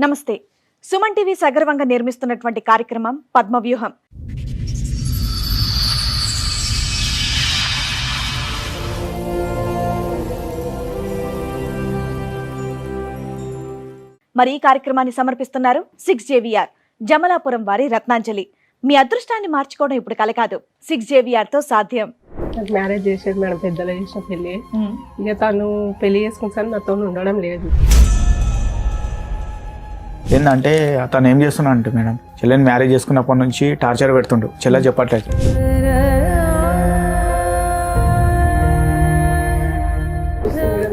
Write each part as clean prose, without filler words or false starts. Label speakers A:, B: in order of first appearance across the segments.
A: నమస్తే. సుమన్ టీవీ సగర్వంగా నిర్మిస్తున్నటువంటి కార్యక్రమం పద్మవ్యూహం. మరి ఈ కార్యక్రమాన్ని సమర్పిస్తున్నారు 6JVR జమలాపురం వారి రత్నాంజలి. మీ అదృష్టాన్ని మార్చుకోవడం ఇప్పుడు కల కాదు, 6JVR తో సాధ్యం.
B: నాకు మ్యారేజ్ చేసేది మేడం, పెద్దలు చేసిన పెళ్ళి. ఇక తను పెళ్లి చేసుకుంటాను నాతో ఉండడం లేదు.
C: ఏంటంటే అతను ఏం చేస్తున్నా అంటే మేడం, చెల్లెని మ్యారేజ్ చేసుకున్నప్పటి నుంచి టార్చర్ పెడుతుండు. చెల్లె చెప్పట్లేదు.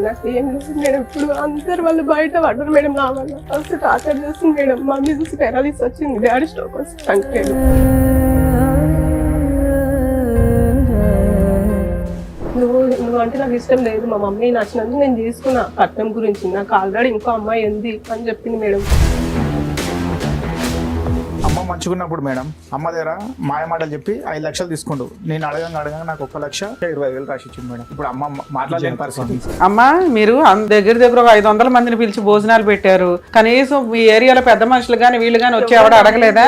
B: నాకు ఏం లేదు మేడం, ఇప్పుడు అందరు వాళ్ళు బయట పడ్డారు మేడం. నా వల్ల ఫస్ట్ టార్చర్ చేస్తుంది మేడం. మమ్మీ చూసి పెరాలిస్ వచ్చింది, డాడీ స్ట్రోక్ వచ్చి చనిపోయాడు. నువ్వు అంటే నాకు ఇష్టం లేదు, మా మమ్మీ నచ్చినందుకు నేను చేసుకున్నా. కట్నం గురించి నాకు ఆల్రెడీ ఇంకో అమ్మాయి ఉంది అని చెప్పింది మేడం.
C: అమ్మ మంచుకున్నప్పుడు మేడం అమ్మ దగ్గర మాయ మాటలు చెప్పి 5 లక్షలు తీసుకుండు. నేను అడగంగా నాకు 1,20,000 రాసి ఇచ్చింది మేడం. ఇప్పుడు అమ్మ మాట్లాడలేని పరిస్థితి.
D: అమ్మా, మీరు దగ్గర ఒక 500 మందిని పిలిచి భోజనాలు పెట్టారు. కనీసం మీ ఏరియాలో పెద్ద మనుషులు గాని వీళ్ళు గాని వచ్చి ఎవడ అడగలేదా?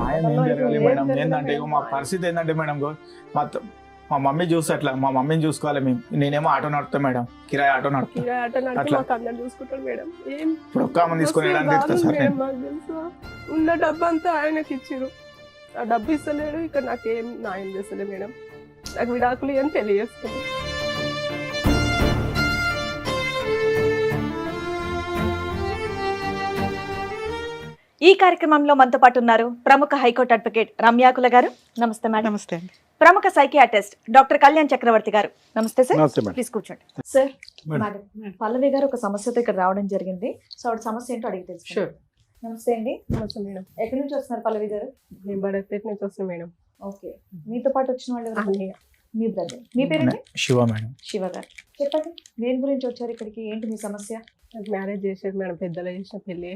C: మాయం ఏం జరగాలి మేడం? ఏంటంటే మా పరిస్థితి ఏంటంటే మేడం, మా మమ్మీ చూస్తే అట్లా మా మమ్మీని చూసుకోవాలి మేము. నేనేమో ఆటో నడుపుతా మేడం, కిరాయి ఆటో నడుపుతా.
B: చూసుకుంటాడు మేడం.
C: ఇప్పుడు ఒక్క అమ్మ తీసుకుని
B: ఉన్న డబ్బు అంతా ఆయనకి ఇచ్చిరు. ఆ డబ్బు ఇస్తలేడు, ఇక్కడ నాకేం న్యాయం చేస్తలే మేడం. నాకు విడాకులు అని పెళ్లి చేసుకున్నాను.
A: ఈ కార్యక్రమంలో మనతో పాటు ఉన్నారు ప్రముఖ హైకోర్టు అడ్వకేట్ రమ్యాకుల గారు. నమస్తే మేడం.
D: నమస్తే.
A: ప్రముఖ సైకియాట్రిస్ట్ డాక్టర్ కళ్యాణ్ చక్రవర్తి గారు. నమస్తే సార్. ప్లీజ్ కూర్చోండి సార్. మేడం, పల్లవి గారు ఒక సమస్యతో ఇక్కడ రావడం జరిగింది. సో ఆవిడ సమస్య ఏంటో అడిగి తెలుసు. నమస్తే అండి.
B: నమస్తే మేడం.
A: ఎక్కడి నుంచి వస్తున్నారు పల్లవి గారు?
B: నేను బడపేట నుంచి వస్తున్నా మేడం.
A: ఓకే, మీతో పాటు వచ్చిన వాళ్ళు మీ బ్రదర్. మీ పేరేంటి?
C: శివ మేడం.
A: శివ గారు, చెప్పండి దేని గురించి వచ్చారు ఇక్కడికి, ఏంటి మీ సమస్య?
B: నాకు మ్యారేజ్ చేసేది మేడం, పెద్దలు చేసిన పెళ్ళి.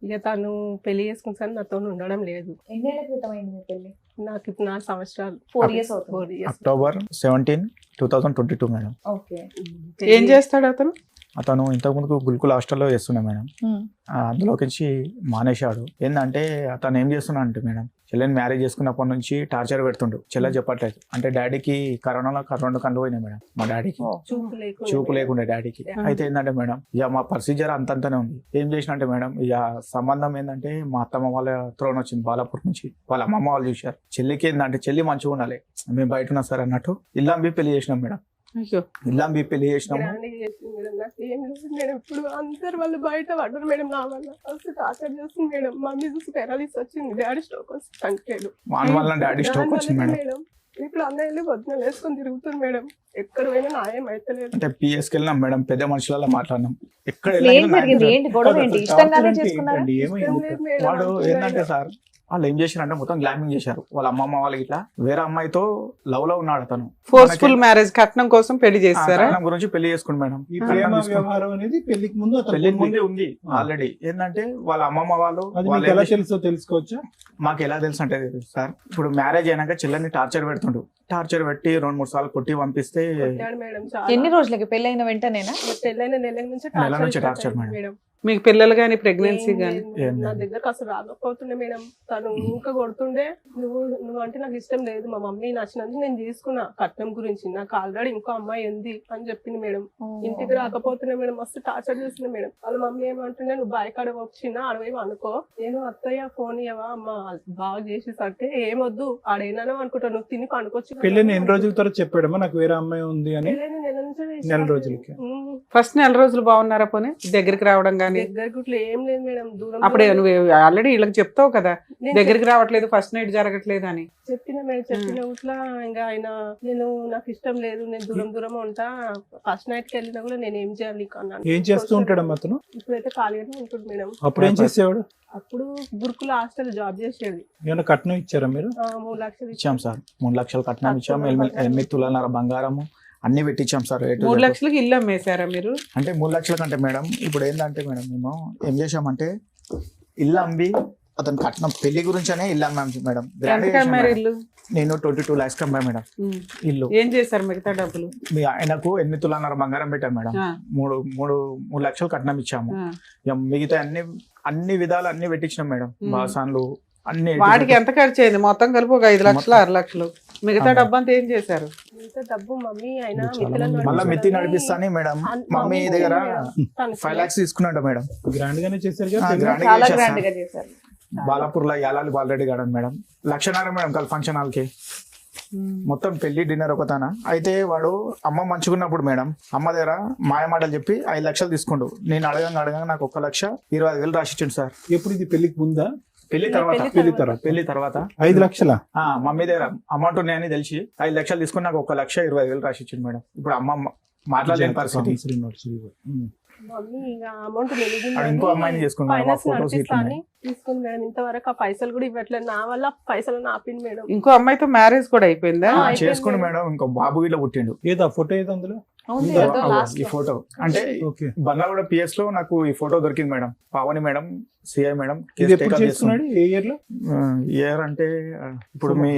B: ఇక తను పెళ్లి చేసుకుంటాను నాతో ఉండడం లేదు.
A: ఎన్నేళ్ల క్రితం అయింది మీ పెళ్లి?
B: నాకు ఇప్పుడు 4 సంవత్సరాలు.
A: 4 years అవుతుంది.
B: 4 years.
C: October 17, 2022 madam.
A: ఓకే.
D: ఏం చేస్తాడు అతను?
C: అతను ఇంతకుముందు గుల్కుల్ హాస్టల్లో చేస్తుండే మేడం. అందులోకి మానేశాడు. ఏంటంటే అతను ఏం చేస్తున్నా అంటే మేడం, చెల్లెని మ్యారేజ్ చేసుకున్నప్పటి నుంచి టార్చర్ పెడుతుండు. చెల్లె చెప్పట్లేదు. అంటే డాడీకి కరోనాలో 2 కళ్ళు పోయినాయి మేడం. మా డాడీకి చూపు లేకుండే డాడీకి. అయితే ఏంటంటే మేడం, ఇక మా ప్రొసీజర్ అంతంతనే ఉంది. ఏం చేసిన అంటే మేడం, ఇక సంబంధం ఏంటంటే మా అత్తమ్మ వాళ్ళ త్రోన్ వచ్చింది బాలాపూర్ నుంచి. వాళ్ళ అమ్మమ్మ వాళ్ళు చూశారు. చెల్లికి ఏంటంటే చెల్లి మంచిగా ఉండాలి, మేము బయట ఉన్నా సార్ అన్నట్టు ఇల్లాంబి పెళ్లి చేసినాం మేడం. ఇల్లాంబి పెళ్లి చేసినాము.
B: ఇప్పుడు అందరు వాళ్ళు బయట పడ్డారు మేడం. నా వల్ల ఫస్ట్ టార్చర్ చేస్తుంది మేడం. మమ్మీ చూసి పెరాలిస్ వచ్చింది, డాడీ స్ట్రోక్ వచ్చి చనిపోయాడు.
C: వాని వల్ల డాడీ స్ట్రోక్ వచ్చింది మేడం.
B: ఇప్పుడు అన్నయ్యలు వదిన వేసుకొని తిరుగుతుంది మేడం. ఎక్కడ పోయినా న్యాయం అయితే లేదు.
C: అంటే పిఎస్కి వెళ్ళినాం మేడం, పెద్ద మనుషులలో మాట్లాడినాం. ఎక్కడ వాడు ఏంటంటే సార్, వాళ్ళు ఏం చేశారంటే మొత్తం గ్లామింగ్ చేశారు. వాళ్ళ అమ్మమ్మ వాళ్ళకి ఇట్లా వేరే అమ్మాయితో లవ్ లో ఉన్నాడు అతను.
D: ఫోర్స్ఫుల్ మ్యారేజ్, కట్నం కోసం పెళ్లి చేస్తారా?
C: కట్నం గురించి పెళ్లి చేసుకుంది మేడం.
E: ఈ ప్రేమ వ్యవహారం అనేది పెళ్లికి ముందే
C: ఉంది ఆల్రెడీ. ఏంటంటే వాళ్ళ అమ్మమ్మ వాళ్ళు
E: ఎలా తెలుసో తెలుసుకోవచ్చా?
C: మాకు ఎలా తెలుసు అంటే సార్, ఇప్పుడు మ్యారేజ్ అయినాక చెల్లెని టార్చర్ పెడుతుండు. టార్చర్ పెట్టి 2-3 సార్లు కొట్టి పంపిస్తే.
A: ఎన్ని రోజులకి పెళ్ళైన వెంటనేనా?
B: పెళ్ళైన నెల నుంచి
C: టార్చర్ మేడం.
D: మీకు పిల్లలు గానీ ప్రెగ్నెన్సీ గానీ?
B: నా దగ్గరకు అసలు రాకపోతుండే మేడం. తను ఇంకా కొడుతుండే. నువ్వు అంటే నాకు ఇష్టం లేదు, మా మమ్మీ నచ్చినందుకు నేను చేసుకున్నా. కట్నం గురించి నాకు ఆల్రెడీ ఇంకో అమ్మాయి ఉంది అని చెప్పింది మేడం. ఇంటికి రాకపోతుండే మేడం, మస్తు టార్చర్ చేస్తుంది మేడం. వాళ్ళ మమ్మీ ఏమంటుండే, నువ్వు బాయ్ కాడ వచ్చినా అడవేమో అనుకో, నేను అత్తయ్య ఫోన్ ఇవ్వవా అమ్మ బాగా చేసేసరికి ఏమొద్దు ఆడేనానో అనుకుంటా, నువ్వు తిని పండుకొచ్చి.
E: పెళ్ళిని ఎన్ని రోజుల తర్వాత చెప్పాడమ్మా నాకు వేరే అమ్మాయి ఉంది అని? నెల రోజులకి.
D: ఫస్ట్ నెల రోజులు బాగున్నారా? పోనీ దగ్గరికి రావడం గానీ?
B: దగ్గర ఏం లేదు మేడం, దూరం.
D: అప్పుడే నువ్వు ఆల్రెడీ వీళ్ళకి చెప్తావు కదా దగ్గరికి రావట్లేదు, ఫస్ట్ నైట్ జరగట్లేదు అని.
B: చెప్పిన మేడం, చెప్పిన ఊట్లా ఇంకా ఆయన నాకు ఇష్టం లేదు, నేను దూరం ఉంటా, ఫస్ట్ నైట్ కి వెళ్ళినా కూడా నేను ఏం చేయాలి అన్నాను.
E: ఏం చేస్తూ ఉంటాడమ్మా అతను?
B: ఇప్పుడైతే ఖాళీగానే ఉంటుంది మేడం.
E: అప్పుడు ఏం చేసేవాడు?
B: అప్పుడు గురుకుల హాస్టల్ జాబ్ చేసేది.
E: ఏమైనా కట్నం ఇచ్చారా మీరు?
B: 3 లక్షలు
C: ఇచ్చాం సార్. 3 లక్షలు కట్నం ఇచ్చాము. 8 తులాల బంగారము అన్ని పెట్టించాం సార్.
D: 3 లక్షలకి ఇల్లు అమ్మేశారా మీరు?
C: అంటే 3 లక్షల కంటే మేడం, ఇప్పుడు ఏంటంటే మేడం, మేము ఏం చేసామంటే ఇల్లు అమ్మి అతను కట్నం పెళ్లి గురించనే ఇల్లు అమ్మాం మేడం. గ్రాండ్
D: ఎంతకు అమ్మారు ఇల్లు?
C: నేను 22 lakhs కి అమ్మాయి మేడం ఇల్లు.
D: ఏం చేశారు మిగతా డబ్బులు?
C: ఆయనకు 8 తులాన్నర బంగారం పెట్టాం మేడం. 3 లక్షలు కట్నం ఇచ్చాము. ఇక మిగతా అన్ని విధాలు అన్ని పెట్టించినాం మేడం. బాసాన్లు అన్ని.
D: వాటికి ఎంత ఖర్చు అయింది? మొత్తం కలిపి ఒక 5 లక్షలు 6 లక్షలు. మిగతా డబ్బు అంతా ఏం చేశారు?
B: ఇంత డబ్బు మమ్మీ అయినా
C: మళ్ళీ మిత్తి నడిపిస్తాని మేడం. మమ్మీ దగ్గర 5 lakhs తీసుకున్నాడు మేడం.
E: గ్రాండ్ గానే చేశారు
A: చాలా గ్రాండ్ గా చేశారు.
C: బాలాపూర్ లో యాలాలి బాలరెడ్డి గార్డెన్ మేడం. 1,00,000 మేడం కల్ ఫంక్షన్ హాల్ కి మొత్తం పెళ్లి డిన్నర్ ఒకతాన. అయితే వాడు అమ్మ మంచుకున్నప్పుడు మేడం అమ్మ దగ్గర మాయ మాటలు చెప్పి 5 లక్షలు తీసుకుండు. నేను అడగంగా నాకు 1,20,000 రాసిచ్చిండు సార్.
E: ఎప్పుడు ఇది పెళ్లికి ముందా?
C: పెళ్లి తర్వాత
E: 5 లక్షల
C: మమ్మీ దగ్గర అమౌంట్ ఉన్నాయని తెలిసి 5 లక్షలు తీసుకుని నాకు 1,20,000 రాసిచ్చిండు మేడం. ఇప్పుడు అమ్మ మాట్లాడలేని పరిస్థితి.
B: మమ్మీ ఇక అమౌంట్
C: ఇంకో అమ్మాయిని చేసుకున్నాను. ఫోటోస్
B: తీసుకుంది మేడం. ఇంతవరకు ఆ పైసలు కూడా ఇవ్వట్లేదు. నా వల్ల పైసలు ఆపింది మేడం.
D: ఇంకో అమ్మాయితో మ్యారేజ్ కూడా అయిపోయిందా?
C: చేసుకుని మేడం. ఇంకో బాబు వీళ్ళ పుట్టిండు.
E: ఏదో ఫోటో ఏదో అందులో
C: ఈ ఫోటో అంటే బండ్లగూడ పిఎస్ లో నాకు ఈ ఫోటో దొరికింది madam. Pavani madam, CI madam.
E: ఏ ఇయర్ లో?
C: ఇయర్ అంటే ఇప్పుడు మీ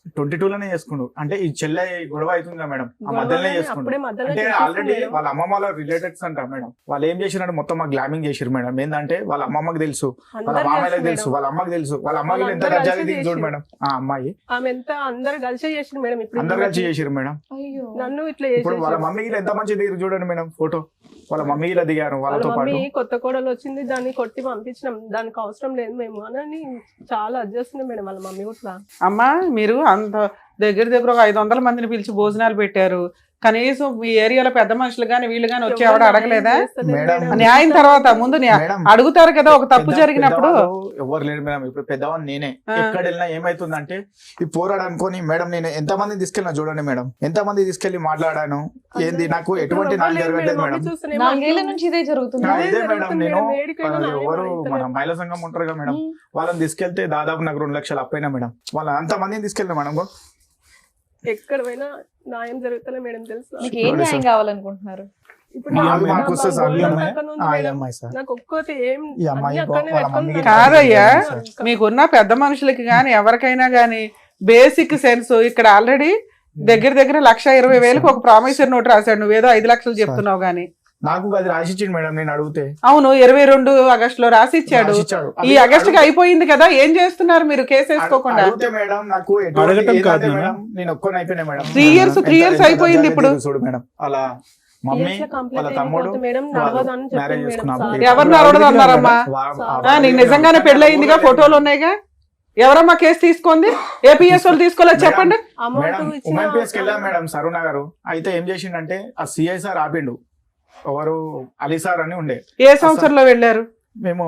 C: 22 లోనే చేసుకుండు. అంటే ఈ చెల్లె గొడవ అవుతుంది కదా మేడం, ఆ మధ్యలోనే చేసుకుండు. అంటే ఆల్రెడీ వాళ్ళ అమ్మమ్మ వాళ్ళ రిలేటెడ్స్ అంట మేడం. వాళ్ళు ఏం చేసినట్టు మొత్తం మాకు గ్లామింగ్ చేసారు మేడం. ఏంటంటే వాళ్ళ అమ్మమ్మకి తెలుసు, వాళ్ళ మామయ్యకి తెలుసు, వాళ్ళ అమ్మకి తెలుసు. వాళ్ళ అమ్మకి ఎంత రజాది దిగి చూడు మేడం. ఆ అమ్మాయి
B: ఆమె ఎంత అందరు కలిసి చేసారు మేడం. ఇప్పుడు
C: అందరు కలిసి చేసారు మేడం.
B: నన్ను ఇట్లా
C: ఇప్పుడు వాళ్ళ మమ్మీకి ఎంత మంచి దిగి చూడండి మేడం ఫోటో. వాళ్ళ మమ్మీ ఇలా దిగారు వాళ్ళతో పాటు.
B: కొత్త కోడలు వచ్చింది, దాన్ని కొట్టి పంపించినాం. దానికి అవసరం లేదు మేము అని చాలా అడ్జస్ట్ మేడం వాళ్ళ మమ్మీ కూడా.
D: అమ్మా మీరు అంత దగ్గర ఒక 500 మందిని పిలిచి భోజనాలు పెట్టారు. కనీసం మీ ఏరియాలో పెద్ద మనుషులు గాని వీళ్ళు గాని వచ్చి ఎవడ అడగలేదా? న్యాయం తర్వాత ముందు అడుగుతారు కదా ఒక తప్పు జరిగినప్పుడు.
C: ఎవరు లేరు మేడం. ఇప్పుడు పెద్దవాడిని నేనే. ఎక్కడ వెళ్ళినా ఏమైతుందంటే ఈ పోరాడు అనుకోని మేడం నేను ఎంత మంది తీసుకెళ్ళినా చూడండి మేడం. ఎంత మంది తీసుకెళ్లి మాట్లాడాను. ఏంది నాకు ఎటువంటి న్యాయం జరగట్లేదు మేడం.
A: 4 ఏళ్ల నుంచి ఇదే జరుగుతుంది.
C: ఇదే మేడం. నేను ఎవరు మన మహిళా సంఘం ఉంటారు కదా మేడం, వాళ్ళని తీసుకెళ్తే దాదాపు నాకు 2 లక్షలు అప్పైనా మేడం. వాళ్ళ అంత మందిని తీసుకెళ్ళినా మేడం.
B: ఎక్కడ పోయినా న్యాయం జరుగుతలే మేడం. తెలుసు
A: మీకు ఏం న్యాయం కావాలనుకుంటున్నారు?
D: కాదయ్యా, మీకున్న పెద్ద మనుషులకి గాని ఎవరికైనా గాని బేసిక్ సెన్స్ ఇక్కడ ఆల్రెడీ దగ్గర 1,20,000 ఒక ప్రామిసరీ నోట్ రాశాడు. నువ్వేదో 5 లక్షలు చెప్తున్నావు గానీ
C: నాకు అది రాసిచ్చింది మేడం. నేను అడిగితే
D: అవును 22 ఆగస్టులో రాసిచ్చాడు. ఈ ఆగస్టుకి అయిపోయింది కదా, ఏం చేస్తున్నారు మీరు కేసు వేసుకోకుండా?
C: మేడం నాకు అడగటం కాదు మేడం. నేను ఒక్కని అయిపోయినా మేడం.
D: 3 ఇయర్స్ అయిపోయింది ఇప్పుడు.
C: చూడు మేడం అలా మమ్మీ వాళ్ళ తమ్ముడు మ్యారేజ్ చేసుకున్నాము.
D: ఎవరు నడవదు అన్నారమ్మా? నీకు నిజంగానే పెళ్లి అయిందిగా, ఫోటోలు ఉన్నాయిగా. ఎవరమ్మా కేసు తీసుకుంది? ఏపీఎస్ వాళ్ళు తీసుకోలేదు చెప్పండి.
C: ఉమెన్ పిఎస్కి వెళ్ళాం మేడం సరుణ గారు. అయితే ఏం చేసిండంటే ఆ సిఐ సార్ ఆపిండు. ఎవరు అలీ సార్ అని ఉండే.
D: ఏ సంవత్సరంలో వెళ్ళారు?
C: మేము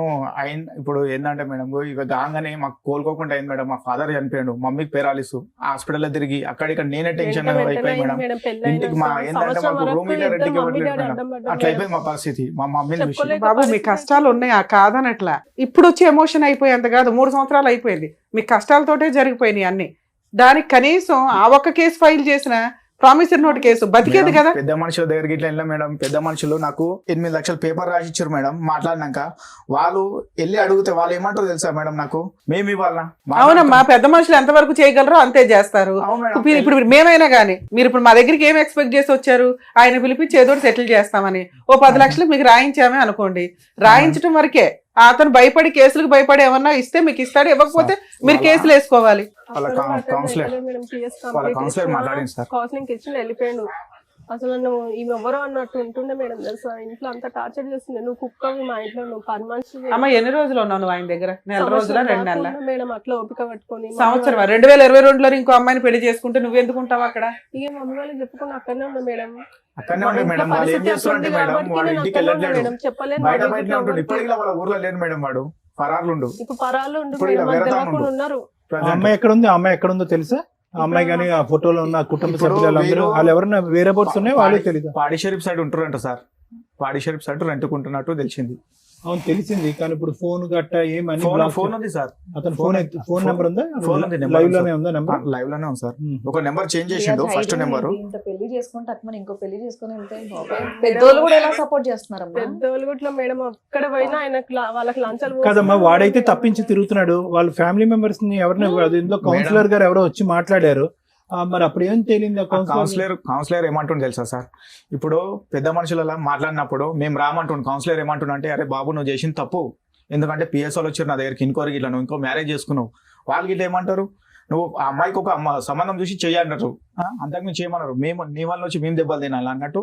C: ఇప్పుడు ఏంటంటే మేడం ఇక గాంగానే మాకు కోలుకోకుండా అయింది మేడం. మా ఫాదర్ చనిపోయాడు, మమ్మీకి పేరాలిస్తూ హాస్పిటల్లో తిరిగి అక్కడిక్కడ నేనే టెన్షన్ అయిపోయి మేడం. ఇంటికి మా ఏంటంటే మాకు రూమ్ రెంట్కి ఇవ్వట్లేదు మేడం. అట్లా అయిపోయింది మా పరిస్థితి. మా మమ్మీని
D: బాబు మీ కష్టాలు ఉన్నాయా కాదనట్లా. ఇప్పుడు వచ్చి ఎమోషన్ అయిపోయేంత కాదు, 3 సంవత్సరాలు అయిపోయింది. మీ కష్టాలతోటే జరిగిపోయినాయి అన్ని. దానికి కనీసం ఆ ఒక్క కేసు ఫైల్ చేసిన ప్రామిసరీ నోట్ కేసు బతికేది కదా.
C: పెద్ద మనుషుల దగ్గరికి ఇట్లా వెళ్ళాం మేడం. పెద్ద మనుషులు నాకు 8 లక్షలు పేపర్ రాసి ఇచ్చారు మేడం. మాట్లాడినాక వాళ్ళు వెళ్ళి అడిగితే వాళ్ళు ఏమంటారు తెలుసా మేడం, నాకు మేము ఇవ్వాలా?
D: అవునమ్మా, పెద్ద మనుషులు ఎంత వరకు చేయగలరో అంతే చేస్తారు. ఇప్పుడు మేమైనా గానీ మీరు ఇప్పుడు మా దగ్గరికి ఏం ఎక్స్పెక్ట్ చేసి వచ్చారు? ఆయన పిలిపించి ఏదో సెటిల్ చేస్తామని ఓ 10 లక్షలు మీకు రాయించామే అనుకోండి. రాయించడం వరకే. అతను భయపడి కేసులకు భయపడి ఏమన్నా ఇస్తే మీకు ఇస్తాడు, ఇవ్వకపోతే మీరు కేసులు వేసుకోవాలి.
B: కౌన్సిలింగ్ ఇచ్చి వెళ్ళిపోయాడు. అసలు నువ్వు ఈమె ఎవరో అన్నట్టు ఉంటుండే మేడం. తెలుసా ఇంట్లో అంత టార్చర్ చేస్తుంది. నువ్వు కుక్కవి మా ఇంట్లో, నువ్వు పని మనిషి.
D: అమ్మ ఎన్ని రోజులు ఉన్నావు నువ్వు ఆయన దగ్గర? 1 రోజులా 2 నెలల
B: మేడం? అట్లా ఓపిక పట్టుకొని
D: సంవత్సరం 2022లో ఇంకో అమ్మాయిని పెళ్లి చేసుకుంటే నువ్వు ఎందుకు ఉంటావు అక్కడ?
B: ఇక మమ్మీ వాళ్ళకి చెప్పుకుని అక్కడనే ఉన్నా మేడం.
C: అక్కడనే ఉండే మేడం. వాళ్ళు ఏం చేస్తుంటే మేడం వాడు ఇంటికి వెళ్ళట్లేదు,
B: చెప్పలేదు.
C: బయట ఉంటుంది. ఇప్పటికీ వాళ్ళ ఊర్లో లేరు మేడం. వాడు పరార్లు ఉండు.
B: ఇప్పుడు పరాలు ఉన్నారు.
E: అమ్మాయి ఎక్కడ ఉంది? అమ్మాయి ఎక్కడ ఉందో తెలుసా? ఆ అమ్మాయి కానీ ఆ ఫోటోలో ఉన్న కుటుంబ సభ్యులందరూ వాళ్ళు ఎవరైనా వేరే బోట్స్ ఉన్నాయి వాళ్ళే తెలియదు.
C: పాడి షరీఫ్ సైడ్ ఉంటారంట సార్. పాడి షరీఫ్ సైడ్ రెంట్కుంటున్నట్టు తెలిసింది.
E: అవును తెలిసింది, కానీ ఇప్పుడు ఫోన్ గట్ట ఏమని
C: ఫోన్ ఉంది సార్,
E: అతను ఫోన్ నెంబర్ ఉందా?
C: ఫోన్ ఉంది,
E: లైవ్ లోనే ఉందా నెంబర్?
C: లైవ్ లోనే ఉంది సార్. ఒక నెంబర్ చేంజ్ చేసిండు, ఫస్ట్ నెంబర్.
A: ఇంత పెళ్లి చేసుకుంటే అక్కడ ఇంకో పెళ్లి చేసుకుని వెళ్తే బాబాయ్, పెద్దోళ్ళు కూడా ఎలా సపోర్ట్ చేస్తున్నారమ్మా?
B: పెద్దోళ్ళు కూడా మేడం అక్కడ పోయినా ఆయనకు వాళ్ళకి లంచాలు
E: కదమ్మా, వాడైతే తప్పించి తిరుగుతున్నాడు, వాళ్ళ ఫ్యామిలీ మెంబర్స్ ని ఎవరిని ఇందులో కౌన్సిలర్ గారు ఎవరో వచ్చి మాట్లాడారు, మరి అప్పుడు ఏం తేలింది?
C: కౌన్సిలర్ ఏమంటుండే తెలుసా సార్, ఇప్పుడు పెద్ద మనుషుల మాట్లాడినప్పుడు మేము రామంటుండు, కౌన్సిలర్ ఏమంటుండ అంటే, అరే బాబు నువ్వు చేసిన తప్పు, ఎందుకంటే పిఎస్ వాళ్ళు వచ్చారు నా దగ్గరికి ఇంకోరికి, ఇట్లా నువ్వు ఇంకో మ్యారేజ్ చేసుకున్నావు, వాళ్ళకి ఇట్లా ఏమంటారు, నువ్వు ఆ అమ్మాయికి ఒక సంబంధం చూసి చెయ్యన్నారు, అంతకు మేము చేయమన్నారు, మేము నీ వల్ల వచ్చి మేము దెబ్బలు తినాలి అన్నట్టు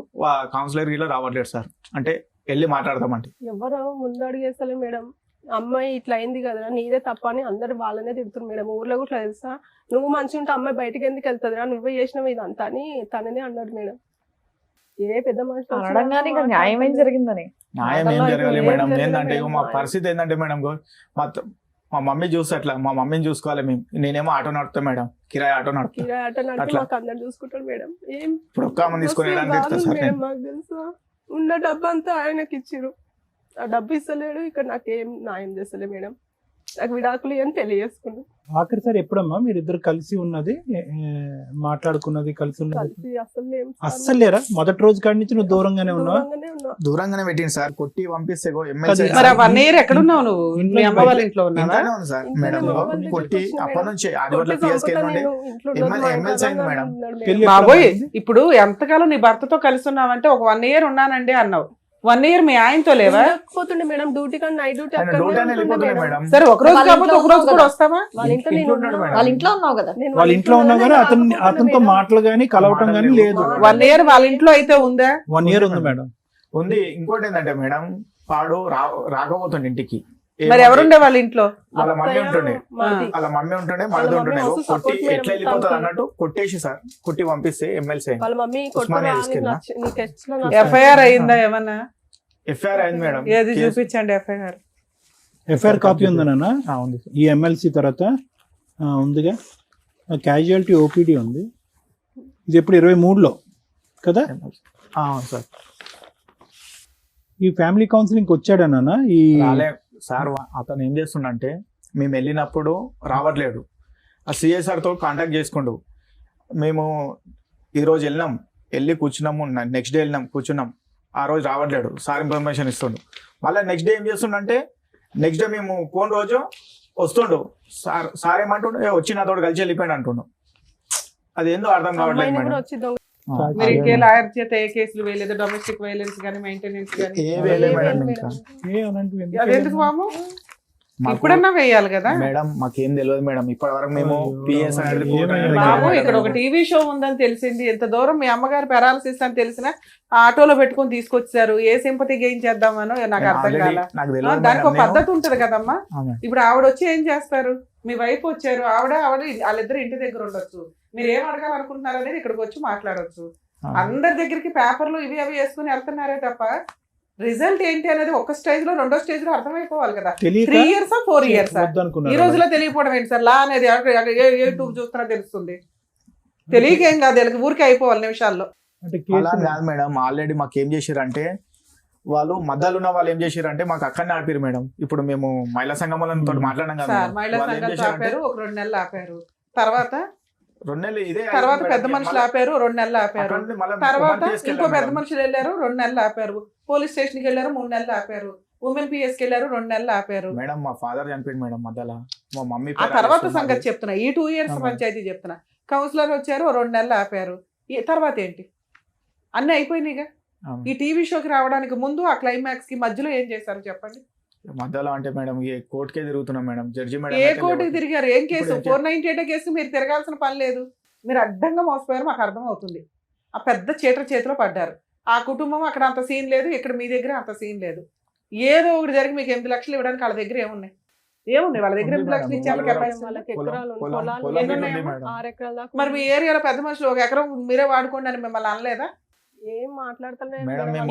C: కౌన్సిలర్ ఇలా రావట్లేదు సార్, అంటే వెళ్ళి మాట్లాడతామంటే.
B: ఎవరు ముందడుగు చేస్తలే మేడం, అమ్మాయి ఇట్లా అయింది కదా నీదే తప్ప అని అందరు వాళ్ళనే తిడుతున్నారు మేడం. ఊర్లో కూడా తెలుసా, నువ్వు మంచిగా ఉంటే అమ్మాయి బయటకి ఎందుకు వెళ్తుందిరా, నువ్వే చేసినావు ఇదంతా అని తననే అన్నాడు మేడం. ఏ పెద్ద మనిషి
A: అనడంగానే ఇంకా న్యాయం ఏం జరిగిందని?
C: న్యాయం ఏం జరగాలి మేడం, ఏంటంటే మా పరిస్థితి ఏంటంటే మేడం, మా మమ్మీ చూస్తే అట్లా, మా మమ్మీని చూసుకోవాలి మేము, నేనేమో ఆటో నడుపుతా మేడం, కిరాయి ఆటో నడుపుతా,
B: కిరాయి ఆటో నడిపి మాకు అందరు చూసుకుంటాడు మేడం. ఏం
C: ఇప్పుడు ఒక్క అమ్మని తీసుకొని వెళ్ళడానికి సార్
B: మేడం, మాకు తెలుసా ఉన్న డబ్బు అంతా ఆయనకి ఇచ్చిరు, ఆ డబ్బు ఇస్తలేడు, ఇక్కడ నాకేం న్యాయం చేస్తలే మేడం, నాకు విడాకులు అని తెలియజేసుకున్నాను.
E: ఆఖరి సార్ ఎప్పుడమ్మా మీరు ఇద్దరు కలిసి ఉన్నది, మాట్లాడుకున్నది, కలిసి ఉన్నది?
B: కలిసి
E: అస్సలు లేరా? మొదటి రోజు కాడి నుంచి నువ్వు దూరంగానే ఉన్నావా?
C: దూరంగానే పెట్టింది సార్, కొట్టి పంపిస్తే
D: మరి 1 year ఎక్కడున్నావు నువ్వు? మీ అమ్మ వాళ్ళ ఇంట్లో ఉన్నావా?
C: ఉంది సార్ మేడం, కొట్టి అప్పటి నుంచి ఆదివారం పిఎస్కి ఎమ్మెల్సీ అయింది మేడం.
E: పెళ్లి
D: బాబోయ్, ఇప్పుడు ఎంతకాలం నీ భర్తతో కలిసి ఉన్నావంటే ఒక 1 year ఉన్నానండి అన్నావు, 1 year మీ ఆయనతో లేవా?
B: పోతుండే మేడం డ్యూటీ కానీ నైట్ డ్యూటీ
C: మేడం.
D: సరే ఒక రోజు కాకపోతే ఒక రోజు కూడా వస్తావా?
B: వాళ్ళ ఇంట్లో నేను
A: వాళ్ళ ఇంట్లో ఉన్నావు కదా?
E: వాళ్ళ ఇంట్లో ఉన్నా కానీ అతనితో మాటలు గానీ కలవటం గానీ లేదు.
D: 1 year వాళ్ళ ఇంట్లో అయితే ఉందా?
E: 1 year ఉంది మేడం.
C: ఉంది. ఇంకోటి ఏంటంటే మేడం, వాడు రాకపోతుండే ఇంటికి.
D: మరి ఎవరుండే వాళ్ళ ఇంట్లో?
C: వాళ్ళ మమ్మీ ఉంటుండే, మరిది ఉంటుండే. కొట్టి ఎట్లా వెళ్ళిపోతుంది అన్నట్టు కొట్టేసి సార్, కొట్టి పంపిస్తే ఎమ్మెల్సీ
B: వాళ్ళ మమ్మీ
D: ఎఫ్ఐఆర్ అయిందా ఏమన్నా?
C: ఎఫ్ఐఆర్ అయింది మేడం.
D: ఏది చూపించండి ఎఫ్ఐఆర్.
E: ఎఫ్ఐఆర్ కాపీ ఉందన్నా?
C: ఉంది.
E: ఈ ఎమ్మెల్సీ తర్వాత ఉందిగా, క్యాజువాలిటీ ఓపీడీ ఉంది. ఇది ఎప్పుడు 23లో కదా?
C: సార్
E: ఈ ఫ్యామిలీ కౌన్సిలింగ్ వచ్చాడన్నా? ఈ
C: సార్ అతను ఏం చేస్తుండంటే, మేము వెళ్ళినప్పుడు రావట్లేడు, ఆ సిఎస్ఆర్తో కాంటాక్ట్ చేసుకుండు. మేము ఈరోజు వెళ్ళి కూర్చున్నాము, నెక్స్ట్ డే కూర్చున్నాం, ఆ రోజు రావట్లేడు, సార్ ఇన్ఫర్మేషన్ ఇస్తుండు. మళ్ళీ నెక్స్ట్ డే ఏం చేస్తుండంటే, నెక్స్ట్ డే మేము పోయిన రోజు వస్తుండు, సార్ ఏమంటుండు, వచ్చి నాతో కలిసి వెళ్ళిపోయాడు అంటుండు. అది ఏందో అర్థం కావట్లేదు మేడం.
D: మీరు ఇంకే లాయర్ చేత ఏ కేసులు వేయలేదు, డొమెస్టిక్ వైలెన్స్ కానీ మెయింటెనెన్స్ కానీ? అదెందుకు బాబు, ఇప్పుడన్నా వేయాలి కదా
C: మేడం. మాకేం తెలియదు మేడం, ఇప్పటి వరకు మేము పిఎస్
D: బాబు. ఇక్కడ ఒక టీవీ షో ఉందని తెలిసింది, ఎంత దూరం మీ అమ్మగారు పెరాలసిస్ అని తెలిసిన ఆటోలో పెట్టుకొని తీసుకొచ్చారు, ఏ సింపతి గెయిన్ చేద్దామనో నాకు అర్థం కాల. దానికి ఒక పద్ధతి ఉంటది కదమ్మా. ఇప్పుడు ఆవిడ వచ్చి ఏం చేస్తారు, మీ వైఫ్ వచ్చారు, ఆవిడ వాళ్ళిద్దరు ఇంటి దగ్గర ఉండొచ్చు, మీరు ఏం అడగాలనుకుంటున్నారు అనేది ఇక్కడికి వచ్చి మాట్లాడొచ్చు. అందరి దగ్గరికి పేపర్లు ఇవి అవి వేసుకుని వెళ్తున్నారే తప్ప రిజల్ట్ ఏంటి అనేది ఒక స్టేజ్ లో, రెండో స్టేజ్ లో అర్థమైపోవాలి కదా. 3 years 4 years ఈ రోజులో తెలియకపోవడం ఏంటి సార్? లా అనేది యూట్యూబ్ చూస్తున్నా తెలుస్తుంది, తెలియకేం కాదు, వీళ్ళకి ఊరికే అయిపోవాలి నిమిషాల్లో.
C: కాదు మేడం, ఆల్రెడీ మాకు ఏం చేశారంటే, వాళ్ళు మధ్యలో ఉన్న వాళ్ళు ఏం చేశారంటే మాకు అక్కడనే ఆపిరు మేడం. ఇప్పుడు మేము మహిళా సంఘంతో మాట్లాడడం కదా,
D: మహిళా సంఘాలతో ఆపారు, ఒక 2 నెలలు ఆపారు, తర్వాత
C: 2 నెలలు ఇదే,
D: తర్వాత పెద్ద మనుషులు ఆపారు, 2 నెలలు ఆపారు, తర్వాత ఇంకో పెద్ద మనుషులు వెళ్ళారు, 2 నెలలు ఆపారు, పోలీస్ స్టేషన్ కి వెళ్ళారు, 3 నెలలు ఆపారు, ఉమెన్ పిఎస్ కి వెళ్ళారు, 2 నెలలు ఆపారు.
C: మేడం మా ఫాదర్ చనిపోయింది మేడం మధ్యలో, మా మమ్మీ.
D: ఆ తర్వాత సంగతి చెప్తున్నా, ఈ 2 years పంచాయతీ చెప్తున్నా. కౌన్సిలర్ వచ్చారు, 2 నెలలు ఆపారు, తర్వాత ఏంటి? అన్ని అయిపోయినాయిగా. ఈ టీవీ షోకి రావడానికి ముందు ఆ క్లైమాక్స్ కి మధ్యలో ఏం చేశారు చెప్పండి?
C: మధ్యలో అంటే మేడం కోర్టుకే తిరుగుతున్నాం మేడం, జడ్జి మేడం.
D: ఏ కోర్టుకి తిరిగారు? ఏం కేసు? 498 కేసు మీరు తిరగాల్సిన పని లేదు, మీరు అడ్డంగా మోసపోయారు, మాకు అర్థం అవుతుంది. ఆ పెద్ద చీటర్ చేతిలో పడ్డారు. ఆ కుటుంబం అక్కడ అంత సీన్ లేదు, ఇక్కడ మీ దగ్గర అంత సీన్ లేదు. ఏదో ఒకటి జరిగి మీకు 8 లక్షలు ఇవ్వడానికి వాళ్ళ దగ్గర ఏమున్నాయి? వాళ్ళ దగ్గర 8 లక్షలు ఇచ్చారు. మరి మీ ఏరియాలో పెద్ద మనుషులు 1 ఎకరం మీరే వాడుకోండి అని మిమ్మల్ని అనలేదా?
B: ఏం మాట్లాడతలేదు.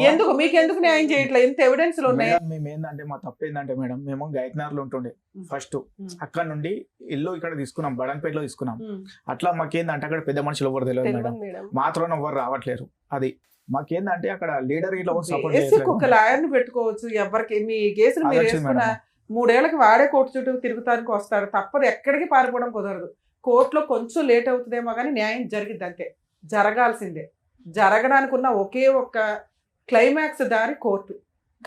D: ఎందుకు మీకెందుకు న్యాయం చేయట్లేదు? ఇంత ఎవిడెన్స్ ఉన్నాయి.
C: మేము ఏంటంటే, మా తప్పు ఏంటంటే మేడం, మేము గైక్నార్ లో ఉంటుండే ఫస్ట్, అక్కడ నుండి ఇల్లు ఇక్కడ తీసుకున్నాం, బడంపేటలో తీసుకున్నాం. అట్లా మాకేందంటే అక్కడ పెద్ద మనుషులు ఎవరు తెలియదు మేడం, మాత్రం ఎవరు రావట్లేరు. అది మాకేందంటే అక్కడ లీడర్ ఇట్లా సపోర్ట్
D: బేసిక్ ఒక లాయర్ని పెట్టుకోవచ్చు. ఎవరికి మీ కేసులు మీరు వేసుకున్న 3 ఏళ్ళకి వాడే కోర్టు చుట్టూ తిరుగుతానికి వస్తాడు. తప్పదు, ఎక్కడికి పారిపోవడం కుదరదు. కోర్టులో కొంచెం లేట్ అవుతుందేమో కానీ న్యాయం జరిగిద్ది అంతే, జరగాల్సిందే. జరగడానికి ఉన్న ఒకే ఒక్క క్లైమాక్స్ దారి కోర్టు.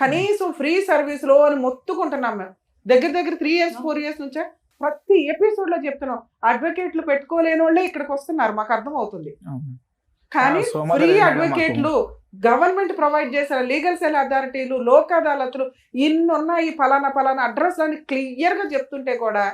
D: కనీసం ఫ్రీ సర్వీస్లో అని మొత్తుకుంటున్నాం మేము. దగ్గర 3 years 4 years నుంచే ప్రతి ఎపిసోడ్లో చెప్తున్నాం. అడ్వకేట్లు పెట్టుకోలేని వాళ్ళే ఇక్కడికి వస్తున్నారు, మాకు అర్థం అవుతుంది. కానీ ఫ్రీ అడ్వకేట్లు గవర్నమెంట్ ప్రొవైడ్ చేసిన లీగల్ సెల్ అథారిటీలు, లోక్ అదాలతులు ఇన్ని ఉన్నాయి. ఫలానా అడ్రస్ అని క్లియర్ గా చెప్తుంటే కూడా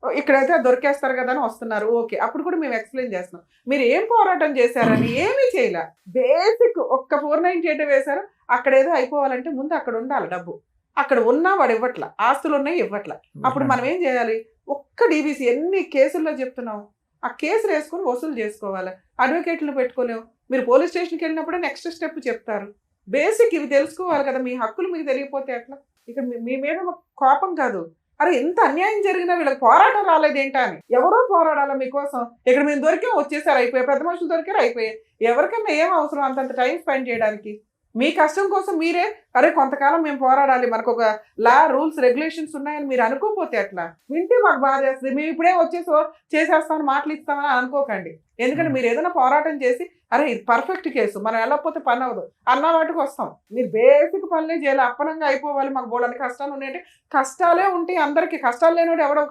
D: ఇక్కడైతే దొరికేస్తారు కదా అని వస్తున్నారు. ఓకే, అప్పుడు కూడా మేము ఎక్స్ప్లెయిన్ చేస్తున్నాం. మీరు ఏం పోరాటం చేశారని ఏమీ చేయలే. బేసిక్ ఒక్క 498 వేశారు. అక్కడ ఏదో అయిపోవాలంటే ముందు అక్కడ ఉండాలి డబ్బు. అక్కడ ఉన్నా వాడు ఇవ్వట్ల, ఆస్తులు ఉన్నాయి ఇవ్వట్ల. అప్పుడు మనం ఏం చేయాలి? ఒక్క డీబీసీ ఎన్ని కేసుల్లో చెప్తున్నాం, ఆ కేసులు వేసుకుని వసూలు చేసుకోవాలి. అడ్వకేట్లను పెట్టుకోలేము. మీరు పోలీస్ స్టేషన్కి వెళ్ళినప్పుడే నెక్స్ట్ స్టెప్ చెప్తారు. బేసిక్ ఇవి తెలుసుకోవాలి కదా. మీ హక్కులు మీకు తెలియకపోతే ఎట్లా? ఇక్కడ మీ మీద కోపం కాదు, అరే ఎంత అన్యాయం జరిగినా వీళ్ళకి పోరాటం రాలేదేంటా అని. ఎవరో పోరాడాలా మీకోసం. ఇక్కడ మేము దొరికాం, వచ్చేసారు, అయిపోయాయి. పెద్ద మనుషులు దొరికారు, అయిపోయాయి. ఎవరికైనా ఏం అవసరం అంతంత టైం స్పెండ్ చేయడానికి? మీ కష్టం కోసం మీరే అరే కొంతకాలం మేము పోరాడాలి, మనకు ఒక లా రూల్స్ రెగ్యులేషన్స్ ఉన్నాయని మీరు అనుకోకపోతే ఎట్లా? వింటే మాకు బాధ వేస్తుంది. మేము ఇప్పుడే వచ్చేసో చేసేస్తామని మాటలు ఇస్తామని అనుకోకండి. ఎందుకంటే మీరు ఏదైనా పోరాటం చేసి అరే ఇది పర్ఫెక్ట్ కేసు, మనం వెళ్ళకపోతే పని అవ్వదు అన్న వాటికి వస్తాం. మీరు బేసిక్ పనులే చేయాలి. అప్పనంగా అయిపోవాలి. మాకు బోలని కష్టాలు ఉన్నాయంటే కష్టాలే ఉంటాయి అందరికీ. కష్టాలు లేనివాడు ఎవడో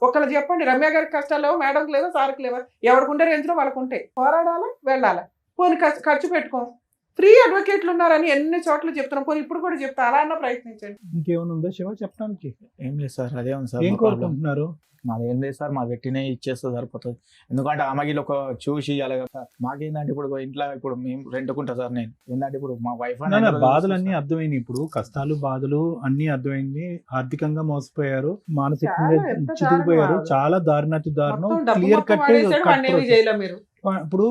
D: ఒకళ్ళు చెప్పండి. రమ్య గారికి కష్టాలు లేవు, మేడంకి లేవు, సార్కి లేవు. ఎవరికి రేంజ్లో వాళ్ళకు ఉంటాయి. పోరాడాలి, వెళ్ళాలి. పోనీ ఖర్చు పెట్టుకోం. ఫ్రీ అడ్వకేట్లు ఉన్నారని ఎన్ని చోట్ల చెప్తున్నాం. పోనీ ఇప్పుడు కూడా చెప్తా, అలా అన్న ప్రయత్నించండి.
E: ఇంకేమైనా ఉందా శివ చెప్పడానికి?
C: ఏం లేదు సార్, అదే ఉంది సార్.
E: ఏం కోరుకుంటున్నారు?
C: మాది ఏం లేదు సార్, మా పెట్టినే ఇచ్చేస్తే సరిపోతుంది. ఎందుకంటే ఆమెకి ఒక చూసి అలాగే సార్. మాకేందంటే ఇప్పుడు ఇంట్లో ఇప్పుడు మేము రెంట్కుంటా సార్. నేను ఏంటంటే ఇప్పుడు మా వైఫ్
E: బాధలన్నీ అర్థమైంది. ఇప్పుడు కష్టాలు బాధలు అన్ని అర్థమైంది. ఆర్థికంగా మోసపోయారు, మానసికంగా చితికిపోయారు. చాలా దారుణాతి దారుణం. Clear cut. ఇప్పుడు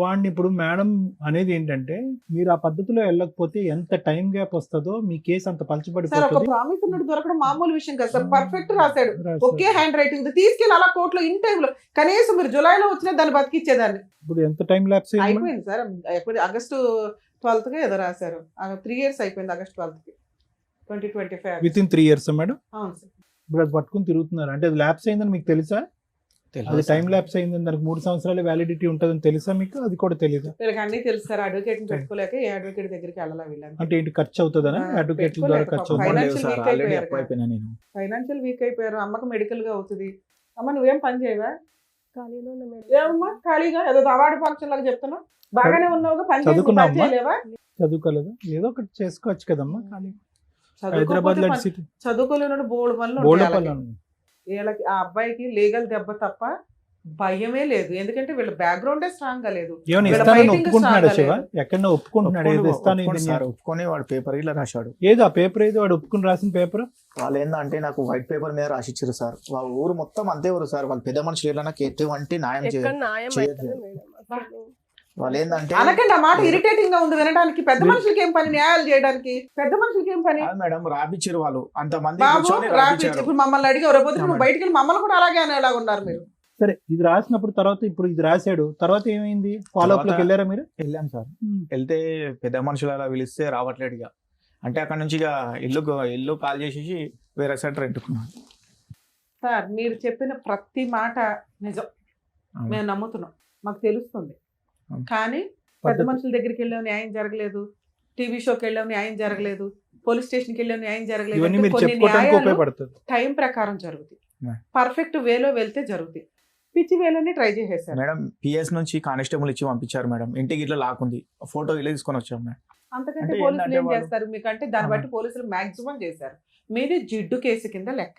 E: వాడిని ఇప్పుడు మేడం అనేది ఏంటంటే మీరు ఆ పద్ధతిలో వెళ్ళకపోతే ఎంత టైం గ్యాప్ వస్తుందో మీ కేసు అంత పలచబడిపోతుంది.
D: ప్రామిస్ ఉన్నట్టు దొరకడం మామూలు విషయం కదా సార్. పర్ఫెక్ట్ రాశాడు, ఒకే హ్యాండ్ రైటింగ్ తీసుకెళ్ళి అలా కోర్టులో ఇన్ టైమ్ లో కనీసం మీరు జులైలో వచ్చినా దాన్ని బతికిచ్చేదాన్ని.
E: ఇప్పుడు ఎంత టైం ల్యాప్స్
D: అయిపోయింది సార్. ఎప్పుడు August 12th ఏదో రాశారు. 3 years అయిపోయింది August 12th 2025.
E: With in 3 years madam.
D: అవును సార్.
E: ఇప్పుడు అది పట్టుకుని తిరుగుతున్నారు అంటే అది ల్యాప్స్ అయిందని మీకు తెలుసా? అది టైం ల్యాప్స్ అయిందని, దానికి 3 సంవత్సరాల వ్యాలిడిటీ ఉంటుందని తెలుసా మీకు? అది కూడా తెలియదు.
D: వీళ్ళకి అన్ని తెలుసు సార్. అడ్వకేట్ పెట్టుకోలేక ఏ అడ్వకేట్ దగ్గరికి వెళ్ళాలి వీళ్ళని.
E: అంటే ఏంటి ఖర్చు అవుతుందనా? అడ్వకేట్ల ద్వారా ఖర్చు అవుతుంది.
D: ఫైనాన్షియల్ వీక్ అయిపోయారు. అమ్మకి మెడికల్ గా అవుతుంది. అమ్మ నువ్వేం పని చేయవా?
B: ఖాళీలో ఉన్న మేడం.
D: ఏమమ్మా ఖాళీగా ఏదో అవార్డు ఫంక్షన్ లాగా చెప్తున్నా. బాగానే ఉన్నావుగా, పని చేయలేవా?
E: చదువుకోలేదు, ఏదో ఒకటి చేసుకోవచ్చు కదమ్మా. హైదరాబాద్ లో
D: చదువుకోలేనోడు బోల్డ్ పనులు. వీళ్ళకి ఆ అబ్బాయికి లీగల్ దెబ్బ తప్ప భయమే లేదు. ఎందుకంటే వీళ్ళ బ్యాక్గ్రౌండే స్ట్రాంగ్ గా లేదు.
C: ఒప్పుకొని వాడు పేపర్ ఇలా రాశాడు.
E: ఏదో ఆ పేపర్ ఏదో వాడు ఒప్పుకుని రాసిన పేపర్.
C: వాళ్ళు ఏంటంటే నాకు వైట్ పేపర్ మీద రాసిచ్చారు సార్. వాళ్ళ ఊరు మొత్తం అంతే ఊరు సార్. వాళ్ళ పెద్ద మనుషులు ఏదైనా ఎటువంటి న్యాయం వాళ్ళు ఏంటంటే
D: అనకండి. ఆ మాట ఇరిటేటింగ్ గా ఉంది వినడానికి. పెద్ద మనుషులకి ఏం పని న్యాయాలు చేయడానికి? పెద్ద మనుషులకి ఏం పని
C: మేడం? రాపిచ్చారు వాళ్ళు అంతమంది.
D: ఇప్పుడు మమ్మల్ని అడిగి రేపు బయటికి వెళ్ళి మమ్మల్ని కూడా అలాగే అనేలా ఉన్నారు మీరు.
E: సరే, ఇది రాసినప్పుడు తర్వాత ఇప్పుడు ఇది రాశాడు, తర్వాత ఏమైంది? ఫాలో అప్ లోకి వెళ్ళారా మీరు?
C: వెళ్ళాం సార్. వెళ్తే పెద్ద మనుషులు అలా పిలిస్తే రావట్లేదు ఇక. అంటే అక్కడ నుంచి ఇక ఇల్లు కాల్ చేసేసి వేరే సైడ్ రెంటుకున్నాను.
D: సార్ మీరు చెప్పిన ప్రతి మాట నిజం, మేము నమ్ముతున్నాం, మాకు తెలుస్తుంది. కానీ పెద్ద మనుషుల దగ్గరికి వెళ్ళాం న్యాయం జరగలేదు, టీవీ షోకి వెళ్ళాం న్యాయం జరగలేదు, పోలీస్ స్టేషన్కి వెళ్ళాం న్యాయం జరగలేదు. టైం ప్రకారం జరుగుతుంది, పర్ఫెక్ట్ వేలో వెళ్తే జరుగుతుంది. పిచ్చి వేలోనే ట్రై చేసేసారు
C: మేడం. పిఎస్ నుంచి కానిస్టేబుల్ ఇచ్చి పంపించారు మేడం. ఇంటికి ఇట్లా లాక్కుంది, ఫోటో ఇలా తీసుకొని వచ్చాం మేడం.
D: అంతకంటే పోలీసులు ఏం చేస్తారు మీకంటే? దాన్ని బట్టి పోలీసులు మాక్సిమం చేశారు. మీది జిడ్డు కేసు కింద లెక్క.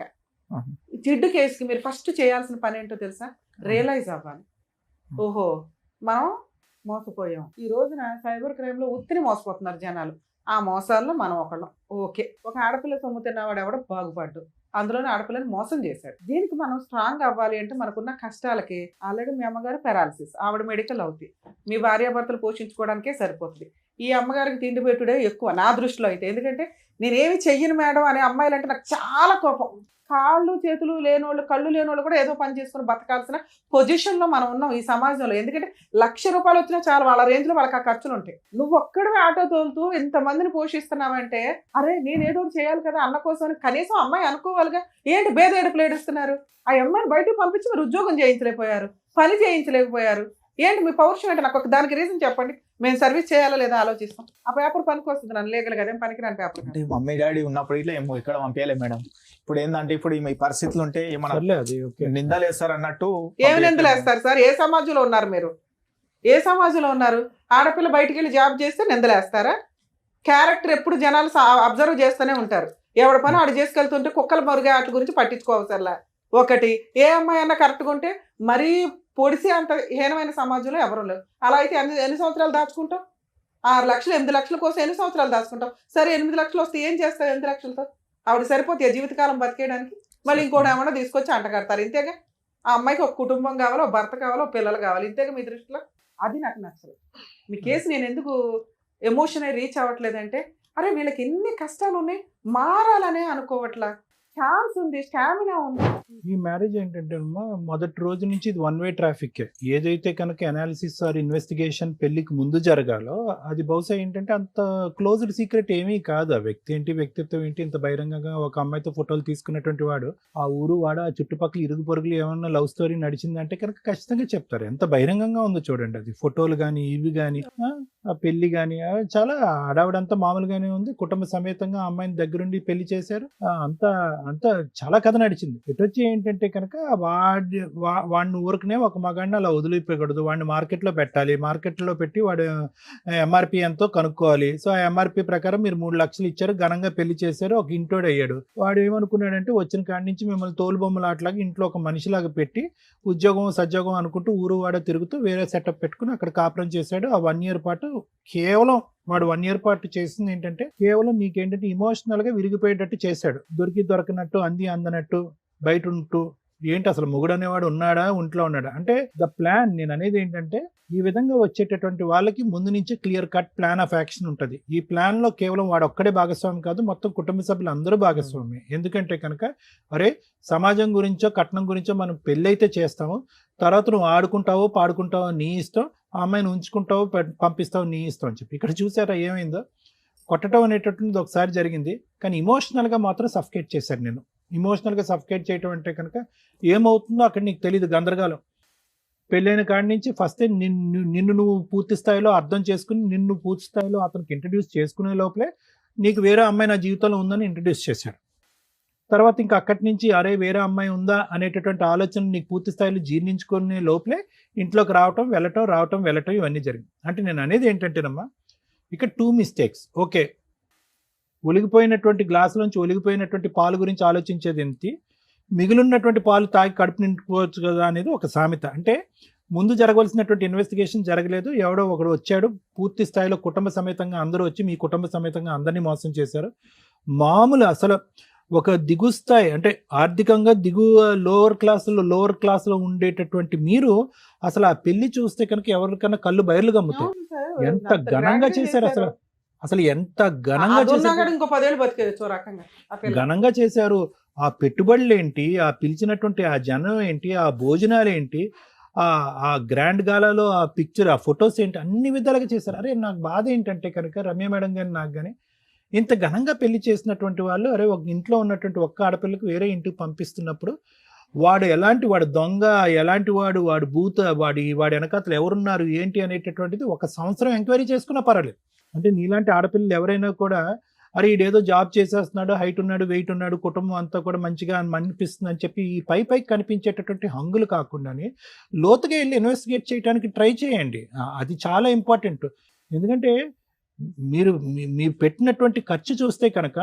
D: జిడ్డు కేసుకి మీరు ఫస్ట్ చేయాల్సిన పని ఏంటో తెలుసా? రియలైజ్ అవ్వాలి. ఓహో మనం మోసపోయాం. ఈ రోజున సైబర్ క్రైమ్ లో ఉత్తిని మోసపోతున్నారు జనాలు. ఆ మోసాల్లో మనం ఒకళ్ళం. ఓకే, ఒక ఆడపిల్ల సొమ్ము తిన్నవాడు ఎవడో బాగుపడ్డు, అందులోనే ఆడపిల్లని మోసం చేశాడు. దీనికి మనం స్ట్రాంగ్ అవ్వాలి అంటే మనకున్న కష్టాలకి ఆల్రెడీ మీ అమ్మగారు పెరాలసిస్, ఆవిడ మెడికల్ అవుతాయి. మీ భార్యాభర్తలు పోషించుకోవడానికే సరిపోతుంది. ఈ అమ్మగారికి తిండి పెట్టుడే ఎక్కువ నా దృష్టిలో అయితే. ఎందుకంటే నేనేమి చెయ్యను మేడం అనే అమ్మాయిలు అంటే నాకు చాలా కోపం. కాళ్ళు చేతులు లేనోళ్ళు, కళ్ళు లేనోళ్ళు కూడా ఏదో పని చేసుకుని బతకాల్సిన పొజిషన్లో మనం ఉన్నాం ఈ సమాజంలో. ఎందుకంటే ₹1,00,000 వచ్చినా చాలు, వాళ్ళ రేంజ్లో వాళ్ళకి ఆ ఖర్చులు ఉంటాయి. నువ్వు ఒక్కడే ఆటో తోలుతూ ఇంతమందిని పోషిస్తున్నావంటే అరే నేను ఏదో ఒకటి చేయాలి కదా అన్న కోసం కనీసం అమ్మాయి అనుకోవాలిగా. ఏంటి బేద ఏడుపులు ఏడుస్తున్నారు? ఆ అమ్మాయిని బయటకు పంపించి మీరు ఉద్యోగం చేయించలేకపోయారు, పని చేయించలేకపోయారు. ఏంటి మీ పౌరుషం అంటే? నాకు ఒక దానికి రీజన్ చెప్పండి. మేము సర్వీస్ చేయాలా లేదా ఆలోచిస్తాం. ఆ పేపర్ పనికి వస్తుంది, నన్ను లీగల్ గా పనికి రాని పేపర్.
C: అంటే మమ్మీ డాడీ ఉన్నప్పుడు ఇట్లా ఏమో ఇక్కడ పంపించలే మేడం. ఇప్పుడు ఏంటంటే ఇప్పుడు ఈ పరిస్థితులు ఉంటే నిందలు వేస్తారు అన్నట్టు.
D: ఏమి నిందలు వేస్తారు సార్? ఏ సమాజంలో ఉన్నారు మీరు? ఏ సమాజంలో ఉన్నారు? ఆడపిల్ల బయటికి వెళ్ళి జాబ్ చేస్తే నిందలు వేస్తారా? క్యారెక్టర్ ఎప్పుడు జనాలు అబ్జర్వ్ చేస్తూనే ఉంటారు. ఎవడి పని ఆడు చేసుకెళ్తుంటే కుక్కల మరుగే వాటి గురించి పట్టించుకోవసరలా. ఒకటి ఏ అమ్మాయి అన్నా కరెక్ట్గా ఉంటే మరీ పొడిసి అంత హీనమైన సమాజంలో ఎవరు లేవు. అలా అయితే ఎన్ని సంవత్సరాలు దాచుకుంటాం? 6 లక్షలు 8 లక్షల కోసం ఎన్ని సంవత్సరాలు దాచుకుంటాం? సరే 8 లక్షలు వస్తే ఏం చేస్తారు? 8 లక్షలతో ఆవిడ సరిపోతే జీవితకాలం బతికేయడానికి? మళ్ళీ ఇంకోటి ఏమన్నా తీసుకొచ్చి అంట కడతారు. ఇంతేగా ఆ అమ్మాయికి ఒక కుటుంబం కావాలో, భర్త కావాలో, పిల్లలు కావాలి. ఇంతేగా మీ దృష్టిలో? అది నాకు నచ్చదు. మీ కేసు నేను ఎందుకు ఎమోషన్ రీచ్ అవ్వట్లేదంటే అరే వీళ్ళకి ఎన్ని కష్టాలు ఉన్నాయి, మారాలనే అనుకోవట్లా. ఛాన్స్ ఉంది, స్టామినా ఉంది.
E: ఈ మ్యారేజ్ ఏంటంటే మొదటి రోజు నుంచి ఇది 1 వే ట్రాఫిక్. ఏదైతే కనుక అనాలిసిస్ ఆర్ ఇన్వెస్టిగేషన్ పెళ్లికి ముందు జరగాలో అది బహుశా ఏంటంటే అంత క్లోజ్డ్ సీక్రెట్ ఏమీ కాదు. ఆ వ్యక్తి ఏంటి, వ్యక్తిత్వం ఏంటి, ఇంత బహిరంగంగా ఒక అమ్మాయితో ఫోటోలు తీసుకున్నటువంటి వాడు ఆ ఊరు వాడు ఆ చుట్టుపక్కల ఇరుగు పొరుగులు ఏమన్నా లవ్ స్టోరీ నడిచిందంటే కనుక ఖచ్చితంగా చెప్తారు. ఎంత బహిరంగంగా ఉందో చూడండి. అది ఫోటోలు కానీ ఇవి కానీ ఆ పెళ్లి కానీ చాలా హడావిడంతా మామూలుగానే ఉంది. కుటుంబ సమేతంగా అమ్మాయిని దగ్గరుండి పెళ్లి చేశారు. అంతా చాలా కథ నడిచింది. ఇటు వచ్చి ఏంటంటే కనుక వాడిని ఊరికనే ఒక మగాడిని అలా వదిలిపోయకూడదు, వాడిని మార్కెట్లో పెట్టాలి, మార్కెట్లో పెట్టి వాడు ఎంఆర్పి ఎంతో కనుక్కోవాలి. సో ఆ ఎంఆర్పి ప్రకారం మీరు 3 లక్షలు ఇచ్చారు, ఘనంగా పెళ్లి చేశారు, ఒక ఇంటోడు అయ్యాడు. వాడు ఏమనుకున్నాడంటే వచ్చిన కాడి నుంచి మిమ్మల్ని తోలుబొమ్మలాట్లాగా ఇంట్లో ఒక మనిషిలాగా పెట్టి ఉద్యోగం సద్యోగం అనుకుంటూ ఊరు వాడ తిరుగుతూ వేరే సెటప్ పెట్టుకుని అక్కడ కాపురం చేశాడు. ఆ 1 ఇయర్ పాటు కేవలం వాడు 1 ఇయర్ పాటు చేసింది ఏంటంటే కేవలం నీకేంటంటే ఇమోషనల్ గా విరిగిపోయేటట్టు చేశాడు. దొరికినట్టు అందనట్టు బయట ఉంటూ ఏంటి అసలు మొగుడు అనేవాడు ఉన్నాడా, ఒంట్లో ఉన్నాడా అంటే ద ప్లాన్. నేను అనేది ఏంటంటే ఈ విధంగా వచ్చేటటువంటి వాళ్ళకి ముందు నుంచే clear cut plan of action ఉంటుంది. ఈ ప్లాన్ లో కేవలం వాడు ఒక్కడే భాగస్వామి కాదు, మొత్తం కుటుంబ సభ్యులు అందరూ భాగస్వామి. ఎందుకంటే కనుక అరే సమాజం గురించో కట్నం గురించో మనం పెళ్ళైతే చేస్తాము, తర్వాత నువ్వు ఆడుకుంటావో పాడుకుంటావో నీ ఇష్టం, ఆ అమ్మాయిని ఉంచుకుంటావో పంపిస్తావు నీ ఇష్టం అని చెప్పి. ఇక్కడ చూసారా ఏమైందో? కొట్టడం అనేటటువంటిది ఒకసారి జరిగింది, కానీ ఇమోషనల్గా మాత్రం సఫికేట్ చేశారు. నేను ఇమోషనల్గా సఫికేట్ చేయటం అంటే కనుక ఏమవుతుందో అక్కడ నీకు తెలియదు, గందరగోళం. పెళ్ళైన కాడి నుంచి ఫస్ట్ నిన్ను నువ్వు పూర్తి స్థాయిలో అర్థం చేసుకుని నిన్ను పూర్తి స్థాయిలో అతనికి ఇంట్రడ్యూస్ చేసుకునే లోపలే నీకు వేరే అమ్మాయి నా జీవితంలో ఉందని ఇంట్రడ్యూస్ చేశాడు. తర్వాత ఇంకా అక్కడి నుంచి అరే వేరే అమ్మాయి ఉందా అనేటటువంటి ఆలోచన నీకు పూర్తి స్థాయిలో జీర్ణించుకునే లోపలే ఇంట్లోకి రావటం వెళ్ళటం ఇవన్నీ జరిగింది. అంటే నేను అనేది ఏంటంటేనమ్మా ఇక్కడ 2 మిస్టేక్స్. ఓకే, ఒలిగిపోయినటువంటి గ్లాసులోంచి ఒలిగిపోయినటువంటి పాలు గురించి ఆలోచించేది ఏంటి, మిగిలినటువంటి పాలు తాగి కడుపు నింపుకోవచ్చు కదా అనేది ఒక సామెత. అంటే ముందు జరగవలసినటువంటి ఇన్వెస్టిగేషన్ జరగలేదు, ఎవడో ఒకడు వచ్చాడు, పూర్తి స్థాయిలో కుటుంబ సమేతంగా అందరూ వచ్చి మీ కుటుంబ సమేతంగా అందరినీ మోసం చేశారు. మామూలు అసలు ఒక దిగు స్థాయి అంటే ఆర్థికంగా లోవర్ క్లాస్లో ఉండేటటువంటి మీరు అసలు ఆ పెళ్లి చూస్తే కనుక ఎవరికైనా కళ్ళు బయర్లు గమ్ముతాయి. ఎంత ఘనంగా చేశారు అసలు ఎంత ఘనంగా చేశారు. ఆ పెట్టుబడులు ఏంటి, ఆ పిలిచినటువంటి ఆ జనం ఏంటి, ఆ భోజనాలు ఏంటి, ఆ గ్రాండ్ గాలాలో ఆ పిక్చర్, ఆ ఫొటోస్ ఏంటి, అన్ని విధాలుగా చేశారు. అరే నాకు బాధ ఏంటంటే కనుక రమ్య మేడం కానీ నాకు కానీ ఇంత ఘనంగా పెళ్లి చేసినటువంటి వాళ్ళు అరే ఒక ఇంట్లో ఉన్నటువంటి ఒక్క ఆడపిల్లకు వేరే ఇంటికి పంపిస్తున్నప్పుడు వాడు దొంగ, ఎలాంటి వాడు భూత, వాడి వెనకాతలు ఎవరున్నారు ఏంటి అనేటటువంటిది 1 సంవత్సరం ఎంక్వైరీ చేసుకున్నా పర్వాలేదు. అంటే నీలాంటి ఆడపిల్లలు ఎవరైనా కూడా అరే ఈడేదో జాబ్ చేసేస్తున్నాడు, హైట్ ఉన్నాడు, వెయిట్ ఉన్నాడు, కుటుంబం అంతా కూడా మంచిగా అనిపిస్తుంది అని చెప్పి ఈ పైకి కనిపించేటటువంటి హంగులు కాకుండానే లోతుగా వెళ్ళి ఇన్వెస్టిగేట్ చేయడానికి ట్రై చేయండి. అది చాలా ఇంపార్టెంట్. ఎందుకంటే మీరు పెట్టినటువంటి ఖర్చు చూస్తే కనుక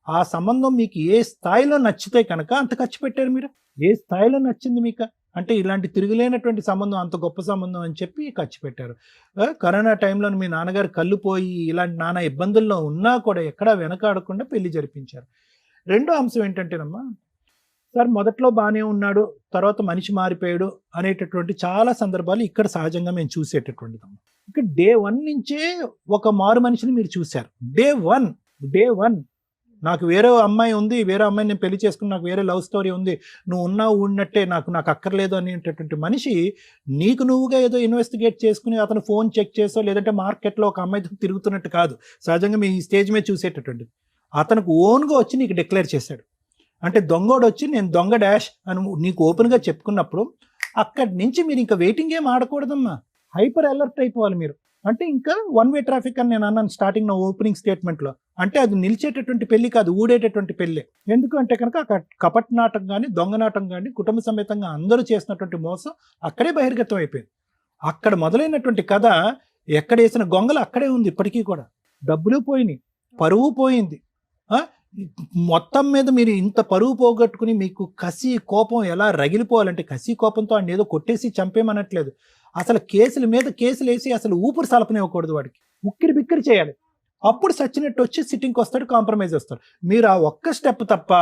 E: ఆ సంబంధం మీకు ఏ స్థాయిలో నచ్చితే కనుక అంత ఖర్చు పెట్టారు. మీరు ఏ స్థాయిలో నచ్చింది మీకు అంటే ఇలాంటి తిరుగులేనటువంటి సంబంధం, అంత గొప్ప సంబంధం అని చెప్పి ఖర్చు పెట్టారు. కరోనా టైంలో మీ నాన్నగారు కళ్ళు పోయి ఇలాంటి నానా ఇబ్బందుల్లో ఉన్నా కూడా ఎక్కడా వెనకాడకుండా పెళ్లి జరిపించారు. రెండో అంశం ఏంటంటేనమ్మా సార్ మొదట్లో బాగానే ఉన్నాడు, తర్వాత మనిషి మారిపోయాడు అనేటటువంటి చాలా సందర్భాలు ఇక్కడ సహజంగా మేము చూసేటటువంటిది. ఇక్కడ డే 1 నుంచే ఒక మారు మనిషిని మీరు చూశారు. డే వన్ నాకు వేరే అమ్మాయి ఉంది, వేరే అమ్మాయిని నేను పెళ్లి చేసుకుని నాకు వేరే లవ్ స్టోరీ ఉంది, నువ్వు ఉన్నావు ఉన్నట్టే, నాకు అక్కర్లేదు అనేటటువంటి మనిషి నీకు నువ్వుగా ఏదో ఇన్వెస్టిగేట్ చేసుకుని అతను ఫోన్ చెక్ చేసో లేదంటే మార్కెట్లో ఒక అమ్మాయితో తిరుగుతున్నట్టు కాదు సహజంగా మీ స్టేజ్ మీద చూసేటటువంటిది. అతనికి ఓన్గా వచ్చి నీకు డిక్లేర్ చేశాడు. అంటే దొంగోడు వచ్చి నేను దొంగ డాష్ అని నీకు ఓపెన్గా చెప్పుకున్నప్పుడు అక్కడి నుంచి మీరు ఇంకా వెయిటింగ్ ఏం ఆడకూడదమ్మా, హైపర్ అలర్ట్ అయిపోవాలి మీరు. అంటే ఇంకా 1-way ట్రాఫిక్ అని నేను అన్నాను స్టార్టింగ్ నా ఓపెనింగ్ స్టేట్మెంట్లో. అంటే అది నిలిచేటటువంటి పెళ్లి కాదు, ఊడేటటువంటి పెళ్ళి. ఎందుకు అంటే కనుక కపట్ నాటకం కానీ దొంగ నాటకం కానీ కుటుంబ సమేతంగా అందరూ చేసినటువంటి మోసం అక్కడే బహిర్గతం అయిపోయింది. అక్కడ మొదలైనటువంటి కథ ఎక్కడ వేసిన గొంగలు అక్కడే ఉంది ఇప్పటికీ కూడా. డబ్బులు పోయినాయి, పరువు పోయింది. మొత్తం మీద మీరు ఇంత పరువు పోగొట్టుకుని మీకు కసి కోపం ఎలా రగిలిపోవాలంటే, కసి కోపంతో ఆయన ఏదో కొట్టేసి చంపేమనట్లేదు, అసలు కేసుల మీద కేసులు వేసి అసలు ఊపిరి సలపనివ్వకూడదు, వాడికి ఉక్కిరి బిక్కిరి చేయాలి. అప్పుడు సచ్చినట్టు వచ్చి సిట్టింగ్కి వస్తాడు, కాంప్రమైజ్ వస్తాడు. మీరు ఆ ఒక్క స్టెప్ తప్ప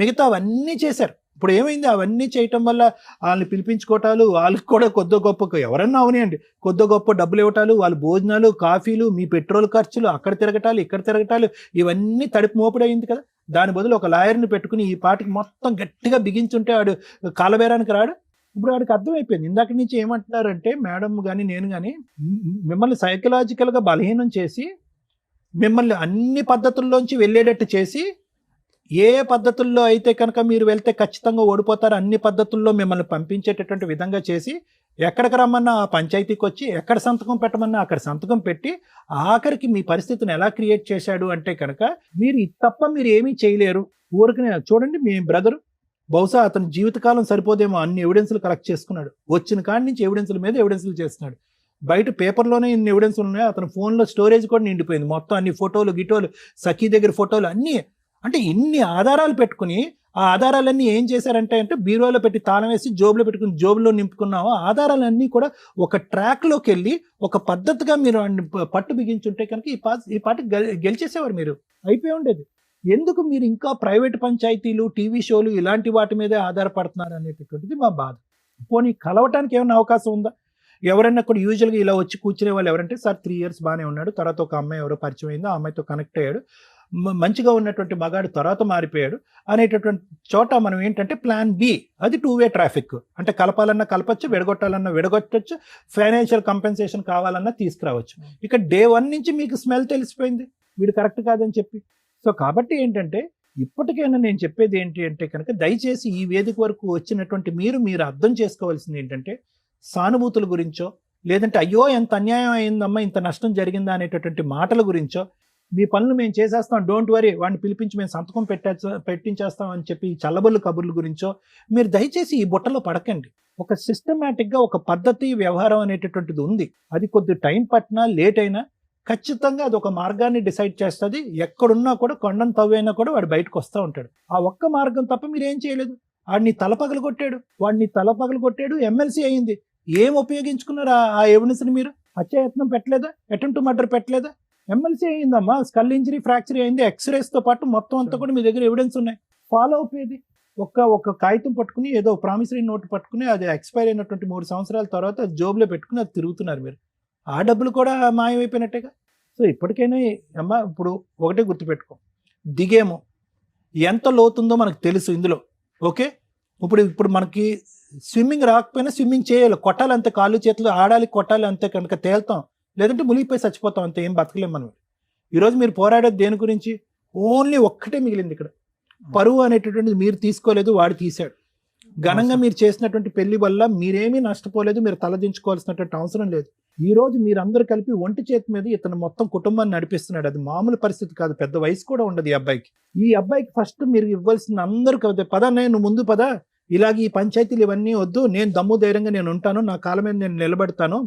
E: మిగతా అవన్నీ చేశారు. ఇప్పుడు ఏమైంది, అవన్నీ చేయటం వల్ల వాళ్ళని పిలిపించుకోవటాలు, వాళ్ళకి కూడా కొద్ది గొప్ప ఎవరన్నా అవనియండి కొద్ది గొప్ప డబ్బులు ఇవ్వటాలు, వాళ్ళ భోజనాలు కాఫీలు, మీ పెట్రోల్ ఖర్చులు, అక్కడ తిరగటాలు ఇక్కడ తిరగటాలు, ఇవన్నీ తడిపి మోపుడయింది కదా. దాని బదులు ఒక లాయర్ని పెట్టుకుని ఈ పాటికి మొత్తం గట్టిగా బిగించుంటే వాడు కాలబేరానికి రాడు. ఇప్పుడు వాడికి అర్థమైపోయింది. ఇందాక నుంచి ఏమంటున్నారంటే మేడం కానీ నేను కానీ మిమ్మల్ని సైకలాజికల్గా బలహీనం చేసి మిమ్మల్ని అన్ని పద్ధతుల్లోంచి వెళ్ళేటట్టు చేసి, ఏ పద్ధతుల్లో అయితే కనుక మీరు వెళ్తే ఖచ్చితంగా ఓడిపోతారు అన్ని పద్ధతుల్లో మిమ్మల్ని పంపించేటటువంటి విధంగా చేసి, ఎక్కడికి రమ్మన్నా ఆ పంచాయతీకి వచ్చి, ఎక్కడ సంతకం పెట్టమన్నా అక్కడ సంతకం పెట్టి, ఆఖరికి మీ పరిస్థితిని ఎలా క్రియేట్ చేశాడు అంటే కనుక మీరు ఇది తప్ప మీరు ఏమీ చేయలేరు. ఊరికనే చూడండి మీ బ్రదరు బహుశా అతని జీవితకాలం సరిపోదేమో అన్ని ఎవిడెన్స్లు కలెక్ట్ చేసుకున్నాడు. వచ్చిన కాడి నుంచి ఎవిడెన్స్ల మీద ఎవిడెన్స్లు చేస్తున్నాడు. బయట పేపర్లోనే ఇన్ని ఎవిడెన్స్లు ఉన్నాయి, అతని ఫోన్లో స్టోరేజ్ కూడా నిండిపోయింది మొత్తం, అన్ని ఫోటోలు గిటోలు, సఖీ దగ్గర ఫోటోలు అన్నీ. అంటే ఇన్ని ఆధారాలు పెట్టుకుని ఆ ఆధారాలన్నీ ఏం చేశారంటే బీరోలో పెట్టి తాళం వేసి జోబులో పెట్టుకుని జోబులో నింపుకున్నాము. ఆధారాలన్నీ కూడా ఒక ట్రాక్లోకి వెళ్ళి ఒక పద్ధతిగా మీరు పట్టు బిగించుంటే కనుక ఈ పార్టీ గెలిచేసేవారు, మీరు అయిపోయి ఉండేది. ఎందుకు మీరు ఇంకా ప్రైవేట్ పంచాయతీలు, టీవీ షోలు ఇలాంటి వాటి మీదే ఆధారపడుతున్నారు అనేటటువంటిది మా బాధ. పోనీ కలవటానికి ఏమైనా అవకాశం ఉందా? ఎవరైనా కూడా యూజువల్గా ఇలా వచ్చి కూర్చునే వాళ్ళు ఎవరంటే, సార్ 3 years బాగానే ఉన్నాడు, తర్వాత ఒక అమ్మాయి ఎవరో పరిచయం అయిందో, ఆ అమ్మాయితో కనెక్ట్ అయ్యాడు, మంచిగా ఉన్నటువంటి మగాడు తర్వాత మారిపోయాడు అనేటటువంటి చోట మనం ఏంటంటే ప్లాన్ బి, అది 2-way ట్రాఫిక్. అంటే కలపాలన్నా కలపచ్చు, విడగొట్టాలన్నా విడగొట్టచ్చు, ఫైనాన్షియల్ కంపెన్సేషన్ కావాలన్నా తీసుకురావచ్చు. ఇక డే 1 నుంచి మీకు స్మెల్ తెలిసిపోయింది వీడు కరెక్ట్ కాదని చెప్పి. సో కాబట్టి ఏంటంటే ఇప్పటికైనా నేను చెప్పేది ఏంటి అంటే కనుక, దయచేసి ఈ వేదిక వరకు వచ్చినటువంటి మీరు అర్థం చేసుకోవాల్సింది ఏంటంటే, సానుభూతుల గురించో లేదంటే అయ్యో ఎంత అన్యాయం అయిందమ్మా, ఇంత నష్టం జరిగిందా అనేటటువంటి మాటల గురించో, మీ పనులు మేము చేసేస్తాం, డోంట్ వరీ, వాడిని పిలిపించి మేము సంతకం పెట్టించేస్తాం అని చెప్పి చల్లబొల్లు కబుర్ల గురించో మీరు దయచేసి ఈ బుట్టలో పడకండి. ఒక సిస్టమేటిక్గా ఒక పద్ధతి వ్యవహారం అనేటటువంటిది ఉంది. అది కొద్ది టైం పట్టినా లేట్ అయినా ఖచ్చితంగా అది ఒక మార్గాన్ని డిసైడ్ చేస్తుంది. ఎక్కడున్నా కూడా కొండను తవ్వైనా కూడా వాడు బయటకు వస్తూ ఉంటాడు. ఆ ఒక్క మార్గం తప్ప మీరు ఏం చేయలేదు. వాడిని తలపగలు కొట్టాడు, ఎమ్మెల్సీ అయింది. ఏం ఉపయోగించుకున్నారు ఆ ఎవిడెన్స్ని? మీరు హత్యాయత్నం పెట్టలేదా, అటెంప్ట్ టు మర్డర్ పెట్టలేదా? ఎమ్మెల్సీ అయిందమ్మా, స్కల్ ఇంజరీ, ఫ్రాక్చర్ అయింది, ఎక్స్రేస్తో పాటు మొత్తం అంతా కూడా మీ దగ్గర ఎవిడెన్స్ ఉన్నాయి. ఫాలో అప్ ఏది? ఒక కాగితం పట్టుకుని, ఏదో ప్రామిసరీ నోట్ పట్టుకుని, అది ఎక్స్పైర్ అయినటువంటి 3 సంవత్సరాల తర్వాత జోబులో పెట్టుకుని అది తిరుగుతున్నారు మీరు. ఆ డబ్బులు కూడా మాయమైపోయినట్టేగా. సో ఇప్పటికైనా అమ్మ ఇప్పుడు ఒకటే గుర్తుపెట్టుకో, దిగేమో ఎంత లోతుందో మనకు తెలుసు ఇందులో. ఓకే, ఇప్పుడు మనకి స్విమ్మింగ్ రాకపోయినా స్విమ్మింగ్ చేయాలి, కొట్టాలి అంతే, కాళ్ళు చేతులు ఆడాలి, కొట్టాలి అంతే, కనుక తేల్తాం, లేదంటే మునిగిపోయి చచ్చిపోతాం అంతే, ఏం బతకలేం మనం. ఈరోజు మీరు పోరాడేది దేని గురించి? ఓన్లీ ఒక్కటే మిగిలింది ఇక్కడ, పరువు అనేటటువంటిది మీరు తీసుకోలేదు, వాడు తీశాడు. ఘనంగా మీరు చేసినటువంటి పెళ్లి వల్ల మీరేమీ నష్టపోలేదు, మీరు తలదించుకోవాల్సినటువంటి అవసరం లేదు. ఈ రోజు మీరందరూ కలిపి ఒంటి చేతి మీద ఇతను మొత్తం కుటుంబాన్ని నడిపిస్తున్నాడు. అది మామూలు పరిస్థితి కాదు, పెద్ద వయసు కూడా ఉండదు ఈ అబ్బాయికి ఫస్ట్ మీరు ఇవ్వాల్సిన అందరూ పద, నేను ముందు పద, ఇలాగ ఈ పంచాయతీలు ఇవన్నీ వద్దు, నేను దమ్ము ధైర్యంగా నేను ఉంటాను, నా కాళ్ళ మీద నేను నిలబడతాను,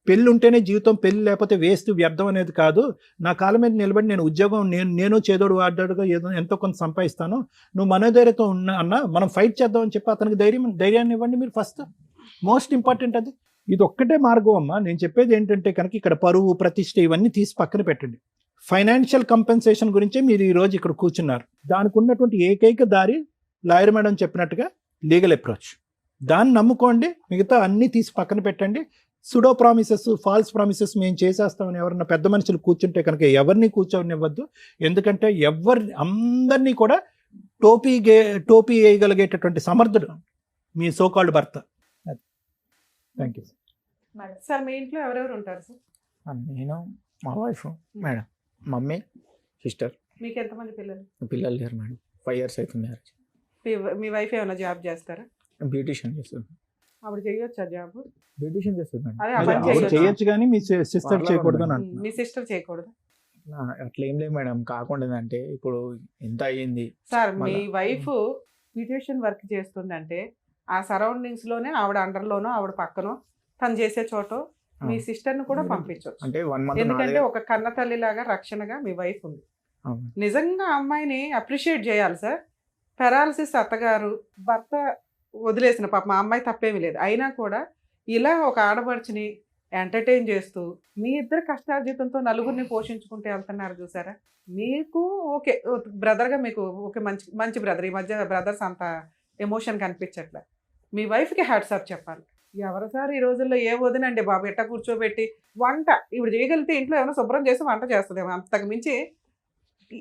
E: పెళ్ళి ఉంటేనే జీవితం, పెళ్ళి లేకపోతే వేస్ట్, వ్యర్థం అనేది కాదు, నా కాళ్ళ మీద నిలబడి నేను ఉద్యోగం, నేను చేదోడు వాడ్డాడుగా ఏదో ఎంతో కొంత సంపాదిస్తాను, నువ్వు మనోధైర్యంతో ఉన్నా అన్న, మనం ఫైట్ చేద్దాం అని చెప్పి అతనికి ధైర్యాన్ని ఇవ్వండి మీరు ఫస్ట్. మోస్ట్ ఇంపార్టెంట్ అది. ఇది ఒక్కటే మార్గం అమ్మా. నేను చెప్పేది ఏంటంటే కనుక ఇక్కడ పరువు, ప్రతిష్ట ఇవన్నీ తీసి పక్కన పెట్టండి. ఫైనాన్షియల్ కంపెన్సేషన్ గురించే మీరు ఈ రోజు ఇక్కడ కూర్చున్నారు. దానికి ఉన్నటువంటి ఏకైక దారి లాయర్ మేడం చెప్పినట్టుగా లీగల్ అప్రోచ్, దాన్ని నమ్ముకోండి. మిగతా అన్ని తీసి పక్కన పెట్టండి. సుడో ప్రామిసెస్, ఫాల్స్ ప్రామిసెస్ మేము చేసేస్తామని ఎవరన్నా పెద్ద మనుషులు కూర్చుంటే కనుక ఎవరిని కూర్చోనివ్వద్దు. ఎందుకంటే అందరినీ కూడా టోపీ వేయగలిగేటటువంటి సమర్థుడు మీ సోకాల్డ్ భర్త. Thank you
D: sir. మీ ఇంట్లో ఎవరెవరు ఉంటారు సార్?
C: నేను, మా వైఫ్ మేడం, మమ్మీ, సిస్టర్.
D: మీకు ఎంతమంది పిల్లలు?
C: పిల్లలు లేరు మేడం. 5 years అవుతుంది మ్యారేజ్.
D: మీ వైఫ్ ఏమైనా జాబ్ చేస్తారా?
C: బ్యూటిషియన్ చేస్తుంది.
D: అప్పుడు చేయొచ్చా జాబ్?
C: బ్యూటిషియన్ చేస్తుంది మేడం.
D: అదే ఆ పని చేయొచ్చా?
E: చేయొచ్చు కానీ మీ సిస్టర్ చేయకూడదు అని అంటున్నా.
D: మీ సిస్టర్ చేయకూడదు?
C: అట్లా ఏం లేదు మేడం. కాకుండా అంటే ఇప్పుడు ఎంత అయ్యింది
D: సార్, మీ వైఫ్ బ్యూటిషియన్ వర్క్ చేస్తుందంటే ఆ సరౌండింగ్స్ లోనే ఆవిడ అండర్లోనో ఆవిడ పక్కనో తను చేసే చోట మీ సిస్టర్ ని కూడా పంపించవచ్చు.
C: అంటే 1 month
D: ఎందుకంటే ఒక కన్న తల్లి లాగా రక్షణగా మీ వైఫ్ ఉంది. నిజంగా అమ్మాయిని అప్రిషియేట్ చేయాలి సార్. పెరాలసిస్ అత్తగారు, భర్త వదిలేసిన పాప, మా అమ్మాయి తప్పేమీ లేదు, అయినా కూడా ఇలా ఒక ఆడపడుచుని ఎంటర్టైన్ చేస్తూ మీ ఇద్దరు కష్టార్జితంతో నలుగురిని పోషించుకుంటూ వెళ్తున్నారు చూసారా. మీకు ఓకే బ్రదర్గా మీకు ఓకే, మంచి మంచి బ్రదర్. ఈ మధ్య బ్రదర్స్ అంత ఎమోషన్ కనిపించట్లే. మీ వైఫ్కి హ్యాట్స్ ఆఫ్ చెప్పాలి. ఎవరు సార్ ఈ రోజుల్లో ఏ వదినండి బాబు ఎట్ట కూర్చోబెట్టి వంట ఇప్పుడు చేయగలిగితే ఇంట్లో ఏమైనా శుభ్రం చేసి వంట చేస్తుందేమో, అంతకు మించి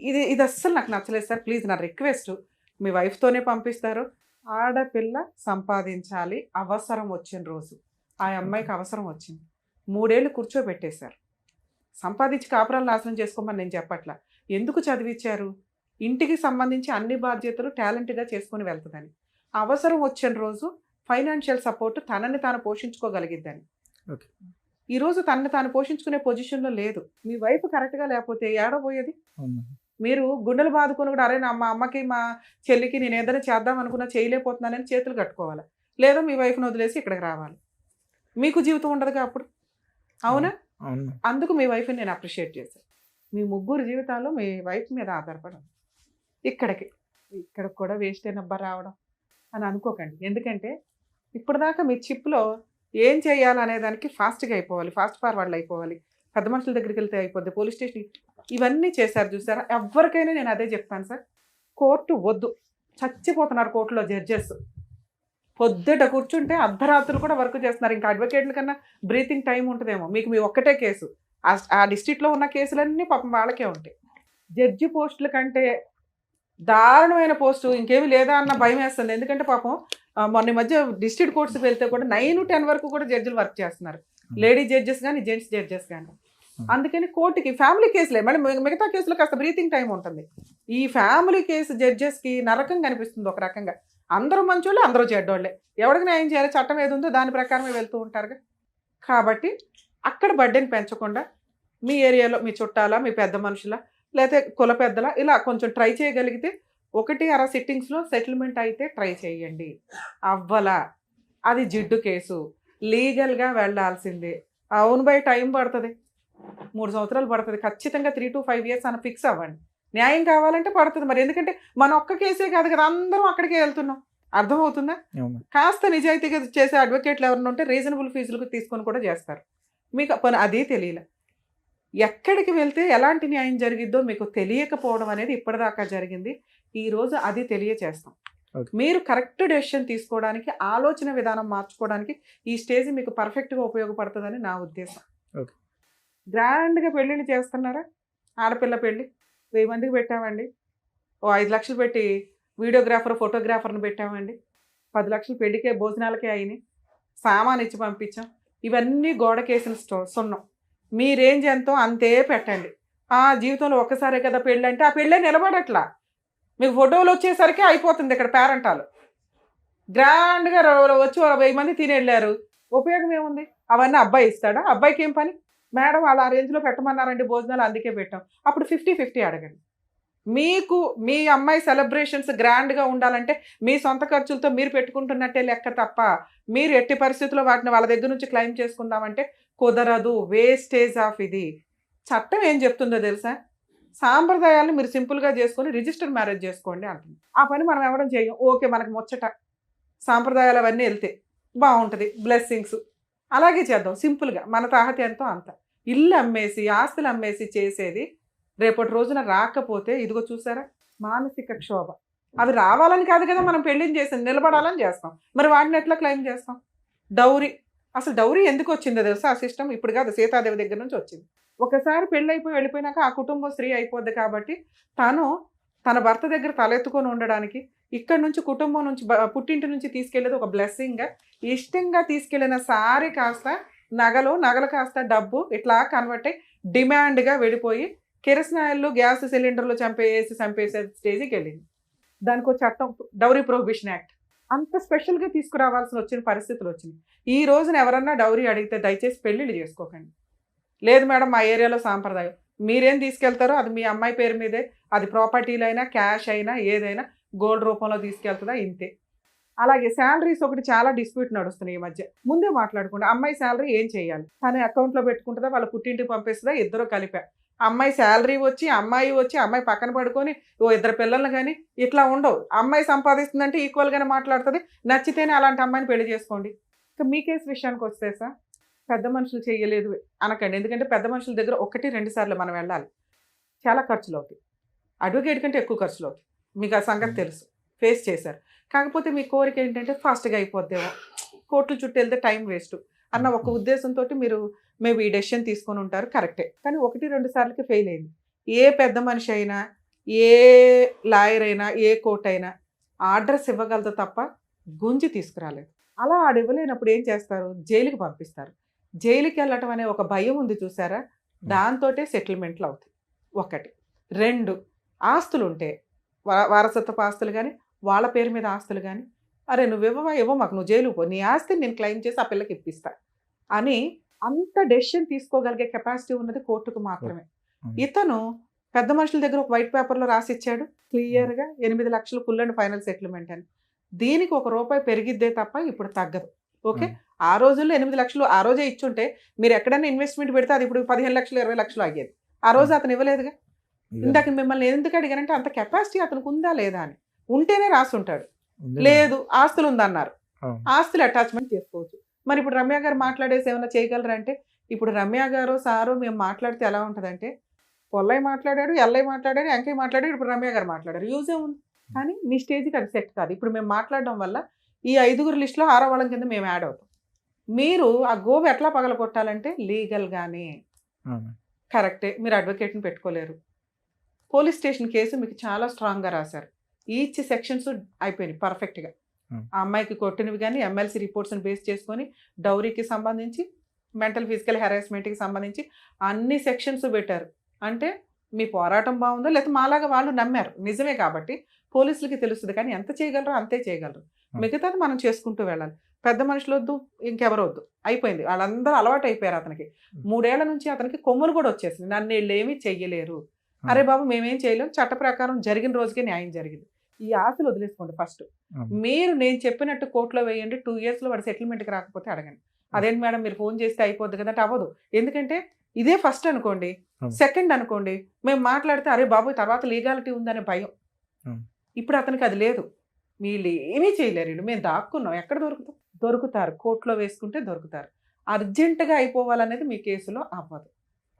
D: ఇది అస్సలు నాకు నచ్చలేదు సార్. ప్లీజ్ నా రిక్వెస్ట్, మీ వైఫ్తోనే పంపిస్తారు. ఆడపిల్ల సంపాదించాలి, అవసరం వచ్చిన రోజు. ఆ అమ్మాయికి అవసరం వచ్చింది, 3 ఏళ్ళు కూర్చోబెట్టేశారు. సంపాదించి కాపురాలు నాశనం చేసుకోమని నేను చెప్పట్లా. ఎందుకు చదివించారు? ఇంటికి సంబంధించి అన్ని బాధ్యతలు టాలెంట్గా చేసుకొని వెళ్తుందని. అవసరం వచ్చిన రోజు ఫైనాన్షియల్ సపోర్ట్, తనని తాను పోషించుకోగలిగిద్దని.
C: ఓకే,
D: ఈరోజు తనని తాను పోషించుకునే పొజిషన్లో లేదు. మీ వైఫ్ కరెక్ట్గా లేకపోతే ఏడబోయేది? మీరు గుండెలు బాదుకొని కూడా అరే మా అమ్మకి మా చెల్లికి నేను ఏదైనా చేద్దాం అనుకున్నా చేయలేకపోతున్నానని చేతులు కట్టుకోవాలి, లేదా మీ వైఫ్ని వదిలేసి ఇక్కడికి రావాలి. మీకు జీవితం ఉండదుగా అప్పుడు, అవునా? అందుకు మీ వైఫ్ని నేను అప్రిషియేట్ చేశాను. మీ ముగ్గురు జీవితాలు మీ వైఫ్ మీద ఆధారపడదు. ఇక్కడికి కూడా వేస్ట్ అయినబ్బా రావడం అని అనుకోకండి. ఎందుకంటే ఇప్పటిదాకా మీ చిప్లో ఏం చేయాలనే దానికి ఫాస్ట్గా అయిపోవాలి, ఫాస్ట్ ఫార్వర్డ్లు అయిపోవాలి, పెద్ద మనుషుల దగ్గరికి వెళ్తే అయిపోద్ది, పోలీస్ స్టేషన్, ఇవన్నీ చేశారు చూసారా. ఎవరికైనా నేను అదే చెప్తాను సార్, కోర్టు వద్దు. చచ్చిపోతున్నారు కోర్టులో జడ్జెస్. పొద్దుట కూర్చుంటే అర్ధరాత్రులు కూడా వర్క్ చేస్తున్నారు. ఇంకా అడ్వకేట్ల కన్నా బ్రీతింగ్ టైం ఉంటుందేమో. మీకు మీ ఒక్కటే కేసు, ఆ డిస్ట్రిక్ట్లో ఉన్న కేసులన్నీ పాపం వాళ్ళకే ఉంటాయి. జడ్జి పోస్టుల కంటే దారుణమైన పోస్టు ఇంకేమీ లేదా అన్న భయం వేస్తుంది. ఎందుకంటే పాపం మొన్న మధ్య డిస్ట్రిక్ట్ కోర్ట్స్కి వెళ్తే కూడా 9 to 10 వరకు కూడా జడ్జిలు వర్క్ చేస్తున్నారు, లేడీ జడ్జెస్ కానీ జెంట్స్ జడ్జెస్ కానీ. అందుకని కోర్టుకి ఫ్యామిలీ కేసులే, మళ్ళీ మిగతా కేసులో కాస్త బ్రీతింగ్ టైం ఉంటుంది. ఈ ఫ్యామిలీ కేసు జడ్జెస్కి నరకం కనిపిస్తుంది ఒక రకంగా. అందరూ మంచోళ్ళే, అందరూ చెడ్డోళ్ళే, ఎవరికి న్యాయం చేయాలి, చట్టం ఏది ఉందో దాని ప్రకారమే వెళ్తూ ఉంటారుగా. కాబట్టి అక్కడ బర్డెన్ పెంచకుండా మీ ఏరియాలో మీ చుట్టాల, మీ పెద్ద మనుషుల, లేకపోతే కుల పెద్దల ఇలా కొంచెం ట్రై చేయగలిగితే 1-6 సిట్టింగ్స్లో సెటిల్మెంట్ అయితే ట్రై చేయండి. అవ్వలా అది జిడ్డు కేసు, లీగల్గా వెళ్ళాల్సిందే. అవును బై టైం పడుతుంది, 3 సంవత్సరాలు పడుతుంది ఖచ్చితంగా. 3 to 5 years అని ఫిక్స్ అవ్వండి. న్యాయం కావాలంటే పడుతుంది మరి. ఎందుకంటే మన ఒక్క కేసే కాదు కదా, అందరం అక్కడికే వెళ్తున్నాం. అర్థమవుతుందా? కాస్త నిజాయితీగా చేసే అడ్వకేట్లు ఎవరైనా ఉంటే రీజనబుల్ ఫీజులకు తీసుకొని కూడా చేస్తారు. మీకు పని అదే తెలియలే. ఎక్కడికి వెళ్తే ఎలాంటి న్యాయం జరిగిద్దో మీకు తెలియకపోవడం అనేది ఇప్పటిదాకా జరిగింది. ఈరోజు అది తెలియచేస్తాం. మీరు కరెక్ట్ డెసిషన్ తీసుకోవడానికి, ఆలోచన విధానం మార్చుకోవడానికి ఈ స్టేజ్ మీకు పర్ఫెక్ట్గా ఉపయోగపడుతుందని నా ఉద్దేశం. గ్రాండ్గా పెళ్ళిళ్ళు చేస్తున్నారా? ఆడపిల్ల పెళ్ళి 1000 మందికి పెట్టామండి, 5 లక్షలు పెట్టి వీడియోగ్రాఫర్ ఫోటోగ్రాఫర్ని పెట్టామండి, 10 లక్షలు పెళ్ళికే భోజనాలకే అయినాయి, సామాన్ ఇచ్చి పంపించాం. ఇవన్నీ గోడకేసిన సున్నం. మీ రేంజ్ ఎంతో అంతే పెట్టండి. జీవితంలో ఒక్కసారే కదా పెళ్ళి అంటే ఆ పెళ్ళే నిలబడట్లా. మీకు ఫోటోలు వచ్చేసరికి అయిపోతుంది ఇక్కడ పేరెంటాలు. గ్రాండ్గా వచ్చి 1000 మంది తినేళ్ళారు, ఉపయోగం ఏముంది? అవన్నీ అబ్బాయి ఇస్తాడా? అబ్బాయికి ఏం పని? మేడం వాళ్ళు ఆ రేంజ్లో పెట్టమన్నారండి భోజనాలు, అందుకే పెట్టాం. అప్పుడు 50-50 అడగండి. మీకు మీ అమ్మాయి సెలబ్రేషన్స్ గ్రాండ్గా ఉండాలంటే మీ సొంత ఖర్చులతో మీరు పెట్టుకుంటున్నట్టే లెక్క తప్ప మీరు ఎట్టి పరిస్థితుల్లో వాటిని వాళ్ళ దగ్గర నుంచి క్లెయిమ్ చేసుకుందామంటే కుదరదు. వేస్టేజ్ ఆఫ్ ఇది. చట్టం ఏం చెప్తుందో తెలుసా? సాంప్రదాయాలను మీరు సింపుల్గా చేసుకొని రిజిస్టర్డ్ మ్యారేజ్ చేసుకోండి అంటుంది. ఆ పని మనం ఎవడం చేయం. ఓకే, మనకు ముచ్చట సాంప్రదాయాలు అవన్నీ వెళ్తే బాగుంటుంది, బ్లెస్సింగ్స్ అలాగే చేద్దాం సింపుల్గా. మన తాహతి ఎంతో అంత. ఇల్లు అమ్మేసి ఆస్తులు అమ్మేసి చేసేది రేపటి రోజున రాకపోతే ఇదిగో చూసారా మానసిక క్షోభ. అవి రావాలని కాదు కదా మనం పెళ్లిని చేసాం, నిలబడాలని చేస్తాం. మరి వాటిని ఎట్లా క్లెయిమ్ చేస్తాం? డౌరీ, అసలు డౌరీ ఎందుకు వచ్చిందో తెలుసా? ఆ సిస్టమ్ ఇప్పుడు కాదు, సీతాదేవి దగ్గర నుంచి వచ్చింది. ఒకసారి పెళ్ళి అయిపోయి వెళ్ళిపోయినాక ఆ కుటుంబం స్త్రీ అయిపోద్ది కాబట్టి తను తన భర్త దగ్గర తలెత్తుకొని ఉండడానికి ఇక్కడ నుంచి కుటుంబం నుంచి పుట్టింటి నుంచి తీసుకెళ్లేది ఒక బ్లెస్సింగ్గా, ఇష్టంగా తీసుకెళ్లిన సారీ కాస్త నగలు కాస్త డబ్బు ఇట్లా కన్వర్ట్ అయ్యి డిమాండ్గా వెళ్ళిపోయి కిరసనాయిలు గ్యాస్ సిలిండర్లు చంపేసే స్టేజ్కి వెళ్ళింది. దానికి ఒక చట్టం, డౌరీ ప్రొహిబిషన్ యాక్ట్, అంత స్పెషల్గా తీసుకురావాల్సిన వచ్చిన పరిస్థితులు వచ్చినాయి. ఈ రోజున ఎవరన్నా డౌరీ అడిగితే దయచేసి పెళ్ళిళ్ళు చేసుకోకండి. లేదు మేడం మా ఏరియాలో సాంప్రదాయం, మీరేం తీసుకెళ్తారో అది మీ అమ్మాయి పేరు మీదే, అది ప్రాపర్టీలైనా క్యాష్ అయినా ఏదైనా గోల్డ్ రూపంలో తీసుకెళ్తుందా ఇంతే. అలాగే శాలరీస్ ఒకటి చాలా డిస్ప్యూట్ నడుస్తున్నాయి ఈ మధ్య. ముందే మాట్లాడుకోండి, అమ్మాయి శాలరీ ఏం చేయాలి, తన అకౌంట్లో పెట్టుకుంటుందా, వాళ్ళ పుట్టింటికి పంపిస్తుందా, ఇద్దరు కలిపా. అమ్మాయి శాలరీ వచ్చి అమ్మాయి పక్కన పడుకొని ఓ ఇద్దరు పిల్లల్ని కానీ ఇట్లా ఉండవు. అమ్మాయి సంపాదిస్తుందంటే ఈక్వల్గానే మాట్లాడుతుంది, నచ్చితేనే అలాంటి అమ్మాయిని పెళ్లి చేసుకోండి. ఇంకా మీ కేసు విషయానికి వస్తే సార్, పెద్ద మనుషులు చేయలేదు అనకండి. ఎందుకంటే పెద్ద మనుషుల దగ్గర 1-2 సార్లు మనం వెళ్ళాలి, చాలా ఖర్చులు అవుతాయి. అడ్వకేట్ కంటే ఎక్కువ ఖర్చులు అవుతాయి, మీకు ఆ సంగతి తెలుసు, ఫేస్ చేశారు. కాకపోతే మీ కోరిక ఏంటంటే ఫాస్ట్గా అయిపోద్దేమో, కోర్టుల చుట్టూ వెళ్తే టైం వేస్ట్ అన్న ఒక ఉద్దేశంతో మీరు మేబీ ఈ డెసిషన్ తీసుకొని ఉంటారు, కరెక్టే. కానీ 1-2 సార్లకి ఫెయిల్ అయింది. ఏ పెద్ద మనిషి అయినా, ఏ లాయర్ అయినా, ఏ కోర్టు అయినా ఆర్డర్స్ ఇవ్వగలదు తప్ప గుంజి తీసుకురాలేదు. అలా ఆడు ఇవ్వలేనప్పుడు ఏం చేస్తారు? జైలుకి పంపిస్తారు. జైలుకి వెళ్ళటం అనే ఒక భయం ఉంది చూసారా, దాంతోటే సెటిల్మెంట్లు అవుతాయి. 1. 2, ఆస్తులు ఉంటే వారసత్వపు ఆస్తులు కానీ వాళ్ళ పేరు మీద ఆస్తులు కానీ, అరే నువ్వు ఇవ్వ మాకు, నువ్వు జైలుకు పో, నీ ఆస్తిని నేను క్లెయిమ్ చేసి ఆ పిల్లకి ఇప్పిస్తా అని అంత డెసిషన్ తీసుకోగలిగే కెపాసిటీ ఉన్నది కోర్టుకు మాత్రమే. ఇతను పెద్ద మనుషుల దగ్గర ఒక వైట్ పేపర్లో రాసిచ్చాడు క్లియర్గా 8 లక్షలు ఫుల్ అండ్ ఫైనల్ సెటిల్మెంట్ అని. దీనికి ₹1 పెరిగిద్దే తప్ప ఇప్పుడు తగ్గదు. ఓకే, ఆ రోజుల్లో 8 లక్షలు ఆ రోజే ఇచ్చుంటే మీరు ఎక్కడైనా ఇన్వెస్ట్మెంట్ పెడితే అది ఇప్పుడు 15 లక్షలు 20 లక్షలు అయ్యేది. ఆ రోజు అతను ఇవ్వలేదుగా. ఇందాక మిమ్మల్ని ఎందుకు అడిగానంటే అంత కెపాసిటీ అతనికి ఉందా లేదా అని. ఉంటేనే రాసి ఉంటాడు, లేదు ఆస్తులు ఉందన్నారు, ఆస్తులు అటాచ్మెంట్ చేసుకోవచ్చు. మరి ఇప్పుడు రమ్య గారు మాట్లాడేసి ఏమైనా చేయగలరా అంటే, ఇప్పుడు రమ్య గారు సారు మేము మాట్లాడితే ఎలా ఉంటుందంటే, పొల్లయ్య మాట్లాడాడు, ఎల్లయ్య మాట్లాడాడు, వెంకయ్య మాట్లాడాడు, ఇప్పుడు రమ్య గారు మాట్లాడారు, యూజే ఉంది. కానీ మీ స్టేజ్కి అది సెట్ కాదు. ఇప్పుడు మేము మాట్లాడడం వల్ల ఈ 5గురు లిస్టులో 6వ వాళ్ళం కింద మేము యాడ్ అవుతాం. మీరు ఆ గోబు ఎట్లా పగల కొట్టాలంటే లీగల్గానే కరెక్టే. మీరు అడ్వకేట్ని పెట్టుకోలేరు. పోలీస్ స్టేషన్ కేసు మీకు చాలా స్ట్రాంగ్గా రాశారు, ఈచ్ సెక్షన్స్ అయిపోయినాయి పర్ఫెక్ట్గా. ఆ అమ్మాయికి కొట్టినవి కానీ ఎమ్మెల్సీ రిపోర్ట్స్ని బేస్ చేసుకొని డౌరీకి సంబంధించి, మెంటల్ ఫిజికల్ హెరాస్మెంట్కి సంబంధించి అన్ని సెక్షన్స్ పెట్టారు. అంటే మీ పోరాటం బాగుందో లేకపోతే మాలాగా వాళ్ళు నమ్మారు, నిజమే కాబట్టి పోలీసులకి తెలుస్తుంది. కానీ ఎంత చేయగలరో అంతే చేయగలరు, మిగతాది మనం చేసుకుంటూ వెళ్ళాలి. పెద్ద మనుషులు వద్దు, ఇంకెవరు వద్దు, అయిపోయింది. వాళ్ళందరూ అలవాటు అయిపోయారు. అతనికి 3 ఏళ్ల నుంచి అతనికి కొమ్ములు కూడా వచ్చేసింది, నన్ను వీళ్ళు ఏమీ చెయ్యలేరు, అరే బాబు మేమేం చేయలేము, చట్ట ప్రకారం జరిగిన రోజుకే న్యాయం జరిగింది. ఈ ఆశలు వదిలేసుకోండి ఫస్ట్. మీరు నేను చెప్పినట్టు కోర్టులో వేయండి, 2 ఇయర్స్లో వాడు సెటిల్మెంట్కి రాకపోతే అడగండి. అదేంటి మేడం మీరు ఫోన్ చేస్తే అయిపోద్ది కదా అంటే అవ్వదు. ఎందుకంటే ఇదే ఫస్ట్ అనుకోండి, సెకండ్ అనుకోండి, మేము మాట్లాడితే అరే బాబు తర్వాత లీగాలిటీ ఉందనే భయం. ఇప్పుడు అతనికి అది లేదు, వీళ్ళు ఏమీ చేయలేరు, వీళ్ళు మేము దాక్కున్నాం, ఎక్కడ దొరుకుతారు, కోర్టులో వేసుకుంటే దొరుకుతారు. అర్జెంటుగా అయిపోవాలనేది మీ కేసులో అవ్వదు.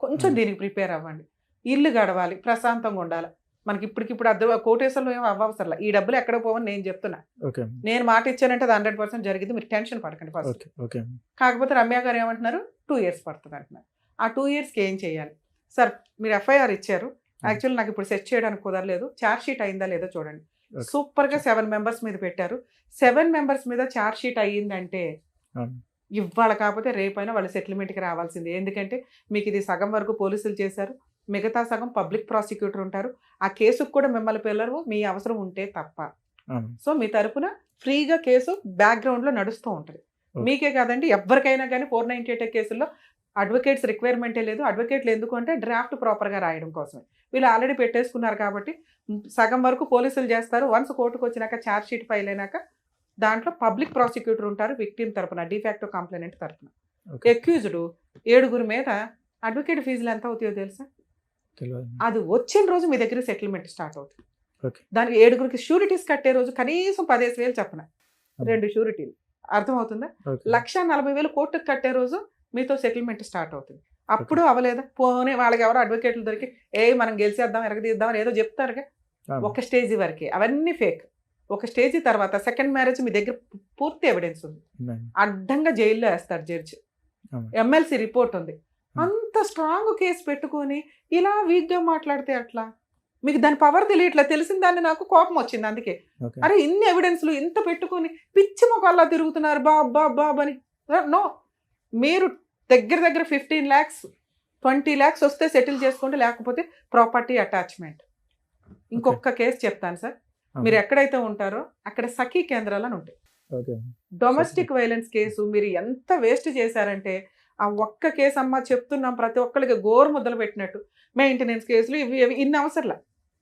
D: కొంచెం దీనికి ప్రిపేర్ అవ్వండి. ఇల్లు గడవాలి, ప్రశాంతంగా ఉండాలి. మనకి ఇప్పటికిప్పుడు కోటేశ్వరంలో ఏమో అవ్వవసరం, ఈ డబ్బులు ఎక్కడ పోవని నేను చెప్తున్నా. నేను మాట ఇచ్చానంటే అది 100% జరిగింది, మీరు టెన్షన్ పడకండి ఫస్ట్. కాకపోతే రమ్య గారు ఏమంటున్నారు, 2 ఇయర్స్ పడుతుంది అంటున్నారు. ఆ 2 ఇయర్స్కి ఏం చేయాలి సార్? మీరు FIR ఇచ్చారు, యాక్చువల్లీ నాకు ఇప్పుడు సెట్ చేయడానికి కుదరలేదు, ఛార్జ్ షీట్ అయిందా లేదో చూడండి. సూపర్గా 7 మెంబర్స్ మీద పెట్టారు. 7 మెంబర్స్ మీద ఛార్జ్ షీట్ అయ్యిందంటే ఇవాళ కాకపోతే రేపైనా వాళ్ళు సెటిల్మెంట్కి రావాల్సిందే. ఎందుకంటే మీకు ఇది సగం వరకు పోలీసులు చేశారు, మిగతా సగం పబ్లిక్ ప్రాసిక్యూటర్ ఉంటారు. ఆ కేసుకు కూడా మిమ్మల్ని పిల్లరు, మీ అవసరం ఉంటే తప్ప. సో మీ తరపున ఫ్రీగా కేసు బ్యాక్గ్రౌండ్లో నడుస్తూ ఉంటుంది. మీకే కాదండి, ఎవరికైనా కానీ 498 కేసుల్లో అడ్వకేట్స్ రిక్వైర్మెంటే లేదు. అడ్వకేట్లు ఎందుకు అంటే డ్రాఫ్ట్ ప్రాపర్గా రాయడం కోసమే. వీళ్ళు ఆల్రెడీ పెట్టేసుకున్నారు కాబట్టి సగం వరకు పోలీసులు చేస్తారు. వన్స్ కోర్టుకు వచ్చినాక ఛార్జ్ షీట్ ఫైల్ అయినాక దాంట్లో పబ్లిక్ ప్రాసిక్యూటర్ ఉంటారు, విక్టిమ్ తరపున, డిఫాక్టో కంప్లైనెంట్ తరపున. అక్యూజ్డ్ 7గురు మీద అడ్వకేట్ ఫీజులు ఎంత అవుతాయో తెలుసా? అది వచ్చిన రోజు మీ దగ్గర సెటిల్మెంట్ స్టార్ట్ అవుతుంది. దానికి 7గురికి షూరిటీస్ కట్టే రోజు కనీసం 15,000 చెప్పిన 2 షూరిటీలు, అర్థమవుతుందా? 1,40,000 కోర్టుకు కట్టే రోజు మీతో సెటిల్మెంట్ స్టార్ట్ అవుతుంది. అప్పుడు అవ్వలేదా? పోనీ వాళ్ళకి ఎవరో అడ్వకేట్లు దొరికి మనం గెలిచేద్దాం, ఎరగదీద్దాం ఏదో చెప్తారుగా, ఒక స్టేజ్ వరకే. అవన్నీ ఫేక్. ఒక స్టేజ్ తర్వాత సెకండ్ మ్యారేజ్ మీ దగ్గర పూర్తి ఎవిడెన్స్ ఉంది,
C: మేడం.
D: అడ్డంగా జైల్లో వేస్తాడు జడ్జి,
C: అవును.
D: ఎమ్మెల్సీ రిపోర్ట్ ఉంది. అంత స్ట్రాంగ్ కేసు పెట్టుకొని ఇలా వీక్గా మాట్లాడితే అట్లా? మీకు దాని పవర్ తెలియట్లా, తెలిసిన దాన్ని నాకు కోపం వచ్చింది అందుకే.
C: ఓకే.
D: అరే ఇన్ని ఎవిడెన్స్లు ఇంత పెట్టుకొని పిచ్చి మొక్కల్లా తిరుగుతున్నారు బాబ్ అని. నో, మీరు దగ్గర 15 lakhs 20 lakhs వస్తే సెటిల్ చేసుకోండి, లేకపోతే ప్రాపర్టీ అటాచ్మెంట్. ఇంకొక కేసు చెప్తాను సార్, మీరు ఎక్కడైతే ఉంటారో అక్కడ సఖీ కేంద్రాలు అని ఉంటాయి.
C: ఓకే.
D: డొమెస్టిక్ వైలెన్స్ కేసు మీరు ఎంత వేస్ట్ చేశారంటే, ఆ ఒక్క కేసు అమ్మ చెప్తున్నాం ప్రతి ఒక్కరికి గోరు ముద్దలు పెట్టినట్టు, మెయింటెనెన్స్ కేసులు ఇవి ఇన్ని అవసరంలా.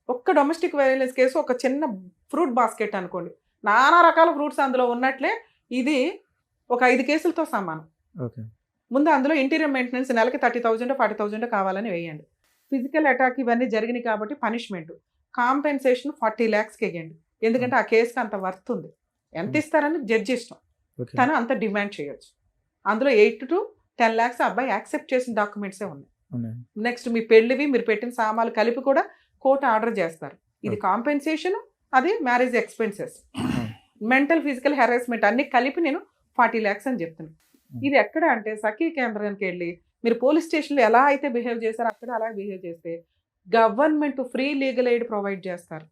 D: ఒక్క డొమెస్టిక్ వైలెన్స్ కేసు ఒక చిన్న ఫ్రూట్ బాస్కెట్ అనుకోండి, నానా రకాల ఫ్రూట్స్ అందులో ఉన్నట్లే ఇది ఒక 5 కేసులతో సమానం.
C: ఓకే.
D: ముందు అందులో ఇంటీరియర్ మెయింటెనెన్స్ నెలకి 30,000 40,000 కావాలని వేయండి. ఫిజికల్ అటాక్ ఇవన్నీ జరిగినాయి కాబట్టి పనిష్మెంట్ కాంపెన్సేషన్ 40 lakhsకి వేయండి, ఎందుకంటే ఆ కేసుకి అంత వర్త్ ఉంది. ఎంత ఇస్తారని జడ్జి ఇష్టం,
C: ఓకే.
D: తను అంత డిమాండ్ చేయొచ్చు. అందులో 8 to 10 lakhs అబ్బాయి యాక్సెప్ట్ చేసిన డాక్యుమెంట్సే ఉన్నాయి.
C: ఉన్నాయి.
D: నెక్స్ట్ మీ పెళ్లివి మీరు పెట్టిన సామాన్లు కలిపి కూడా కోర్టు ఆర్డర్ చేస్తారు. ఇది కాంపెన్సేషన్, అది marriage expenses, mental physical harassment అన్ని కలిపి నేను 40 lakhs అని చెప్తున్నాను. ఇది ఎక్కడ అంటే సఖీ కేంద్రానికి వెళ్ళి మీరు పోలీస్ స్టేషన్లో ఎలా అయితే బిహేవ్ చేస్తారో అక్కడ అలా బిహేవ్ చేస్తే government free legal aid provide చేస్తారు.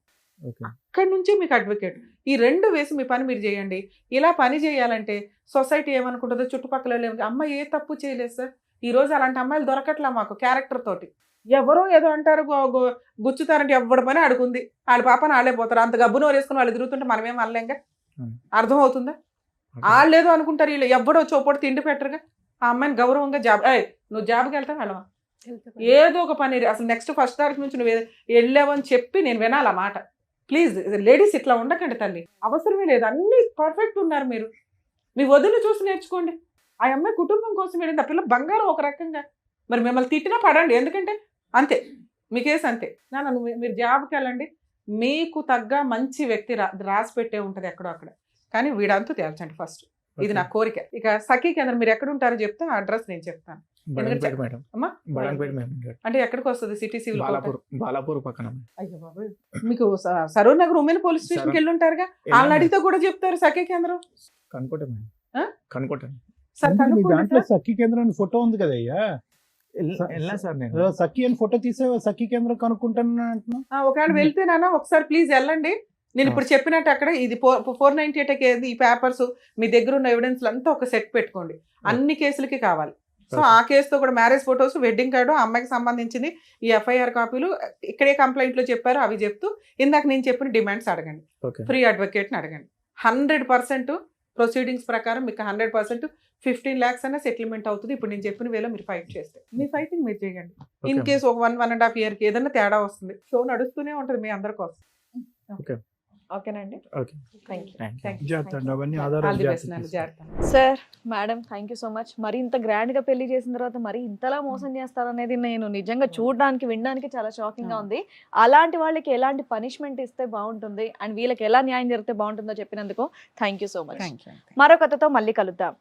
C: ఓకే.
D: అక్కడి నుంచి మీకు అడ్వకేట్. ఈ 2 వేసి మీ పని మీరు చేయండి. ఇలా పని చేయాలంటే సొసైటీ ఏమనుకుంటుందో, చుట్టుపక్కల అమ్మ ఏ తప్పు చేయలేదు సార్, ఈ రోజు అలాంటి అమ్మాయిలు దొరకట్లా మాకు క్యారెక్టర్ తోటి. ఎవరో ఏదో అంటారు గుచ్చుతారంటే ఎవరి పని అడుగుంది, వాళ్ళ పాపని వాళ్ళే పోతారు. అంత గబ్బు నోరు వేసుకుని వాళ్ళు తిరుగుతుంటే మనమేం అనలేంగా, అర్థం అవుతుందా? వాళ్ళు ఏదో అనుకుంటారు, వీళ్ళు ఎవడో చోపడి తిండి పెట్టరుగా. ఆ అమ్మాయిని గౌరవంగా జాబ్, నువ్వు జాబ్కి వెళ్తావు వెళ్ళవా, ఏదో ఒక పని, అసలు నెక్స్ట్ 1st తారీఖు నుంచి నువ్వు వెళ్ళావని చెప్పి నేను వినాలి ఆ మాట. ప్లీజ్ లేడీస్ ఇట్లా ఉండకండి తల్లి, అవసరమే లేదు. అన్ని పర్ఫెక్ట్ ఉన్నారు మీరు, మీ వదిలి చూసి నేర్చుకోండి. ఆ అమ్మాయి కుటుంబం కోసం వెళ్ళింది, ఆ పిల్ల బంగారం ఒక రకంగా. మరి మిమ్మల్ని తిట్టినా పడండి, ఎందుకంటే అంతే మీ కేసు అంతే. మీరు జాబ్కి వెళ్ళండి, మీకు తగ్గ మంచి వ్యక్తి రాసి పెట్టే ఉంటుంది ఎక్కడో అక్కడ. కానీ వీడంతా తేల్చండి ఫస్ట్, ఇది నా కోరిక. ఇక సఖీ కేంద్రం మీరు ఎక్కడ ఉంటారో చెప్తే ఆ అడ్రస్ నేను చెప్తాను.
C: బడంపేట మేడం.
D: అమ్మా
C: బడంపేట మేడం.
D: అంటే ఎక్కడికి వస్తుంది? సిటీ సివిల్
C: బాలాపూర్ పక్కన.
D: అయ్యో బాబు, మీకు సరూర్ నగర్ ఉమెన్ పోలీస్ స్టేషన్కి వెళ్ళి ఉంటారుగా, వాళ్ళని అడిగితే కూడా చెప్తారు సఖీ కేంద్రం.
C: కనుకోట మేడం, కనుకోట.
D: సార్
E: మీ దాంట్లో సఖీ కేంద్రం ఫోటో ఉంది కదయ్యా,
C: వెళ్ళా సార్ నేను.
E: సఖీ అని ఫోటో తీసే సఖీ కేంద్రం కనుక్కుంటాను అంటున్నా.
D: ఒకవేళ వెళ్తేనా ఒకసారి ప్లీజ్ వెళ్ళండి. నేను ఇప్పుడు చెప్పినట్టు అక్కడ ఇది 498 ఈ పేపర్స్ మీ దగ్గర ఉన్న ఎవిడెన్స్ అంతా ఒక సెట్ పెట్టుకోండి, అన్ని కేసులకి కావాలి. సో ఆ కేసుతో కూడా మ్యారేజ్ ఫొటోస్, వెడ్డింగ్ కార్డు, అమ్మాయికి సంబంధించింది, ఈ FIR కాపీలు, ఇక్కడే కంప్లైంట్లో చెప్పారు అవి చెప్తూ ఇందాక నేను చెప్పిన డిమాండ్స్ అడగండి, ఫ్రీ అడ్వకేట్ని అడగండి. 100% ప్రొసీడింగ్స్ ప్రకారం మీకు 100% 15 lakhs అన్న సెటిల్మెంట్ అవుతుంది. ఇప్పుడు నేను చెప్పిన వేలో మీరు ఫైట్ చేస్తే మీ ఫైటింగ్ మీరు చేయండి. ఇన్ కేసు ఒక 1.5 yearకి ఏదైనా తేడా వస్తుంది, షో నడుస్తూనే ఉంటుంది మీ అందరి కోసం.
A: ఓకేనండి,
E: అవన్నీ ఆధారాలు
A: sir. Madam thank you so much. మరి ఇంత గ్రాండ్ గా పెళ్లి చేసిన తర్వాత మరి ఇంతలా మోసం చేస్తారనేది నేను నిజంగా చూడడానికి వినడానికి చాలా షాకింగ్ గా ఉంది. అలాంటి వాళ్ళకి ఎలాంటి పనిష్మెంట్ ఇస్తే బాగుంటుంది అండ్ వీళ్ళకి ఎలా న్యాయం జరిగితే బాగుంటుందో చెప్పినందుకు థ్యాంక్ యూ సో మచ్. మరో కథతో మళ్ళీ కలుద్దాం.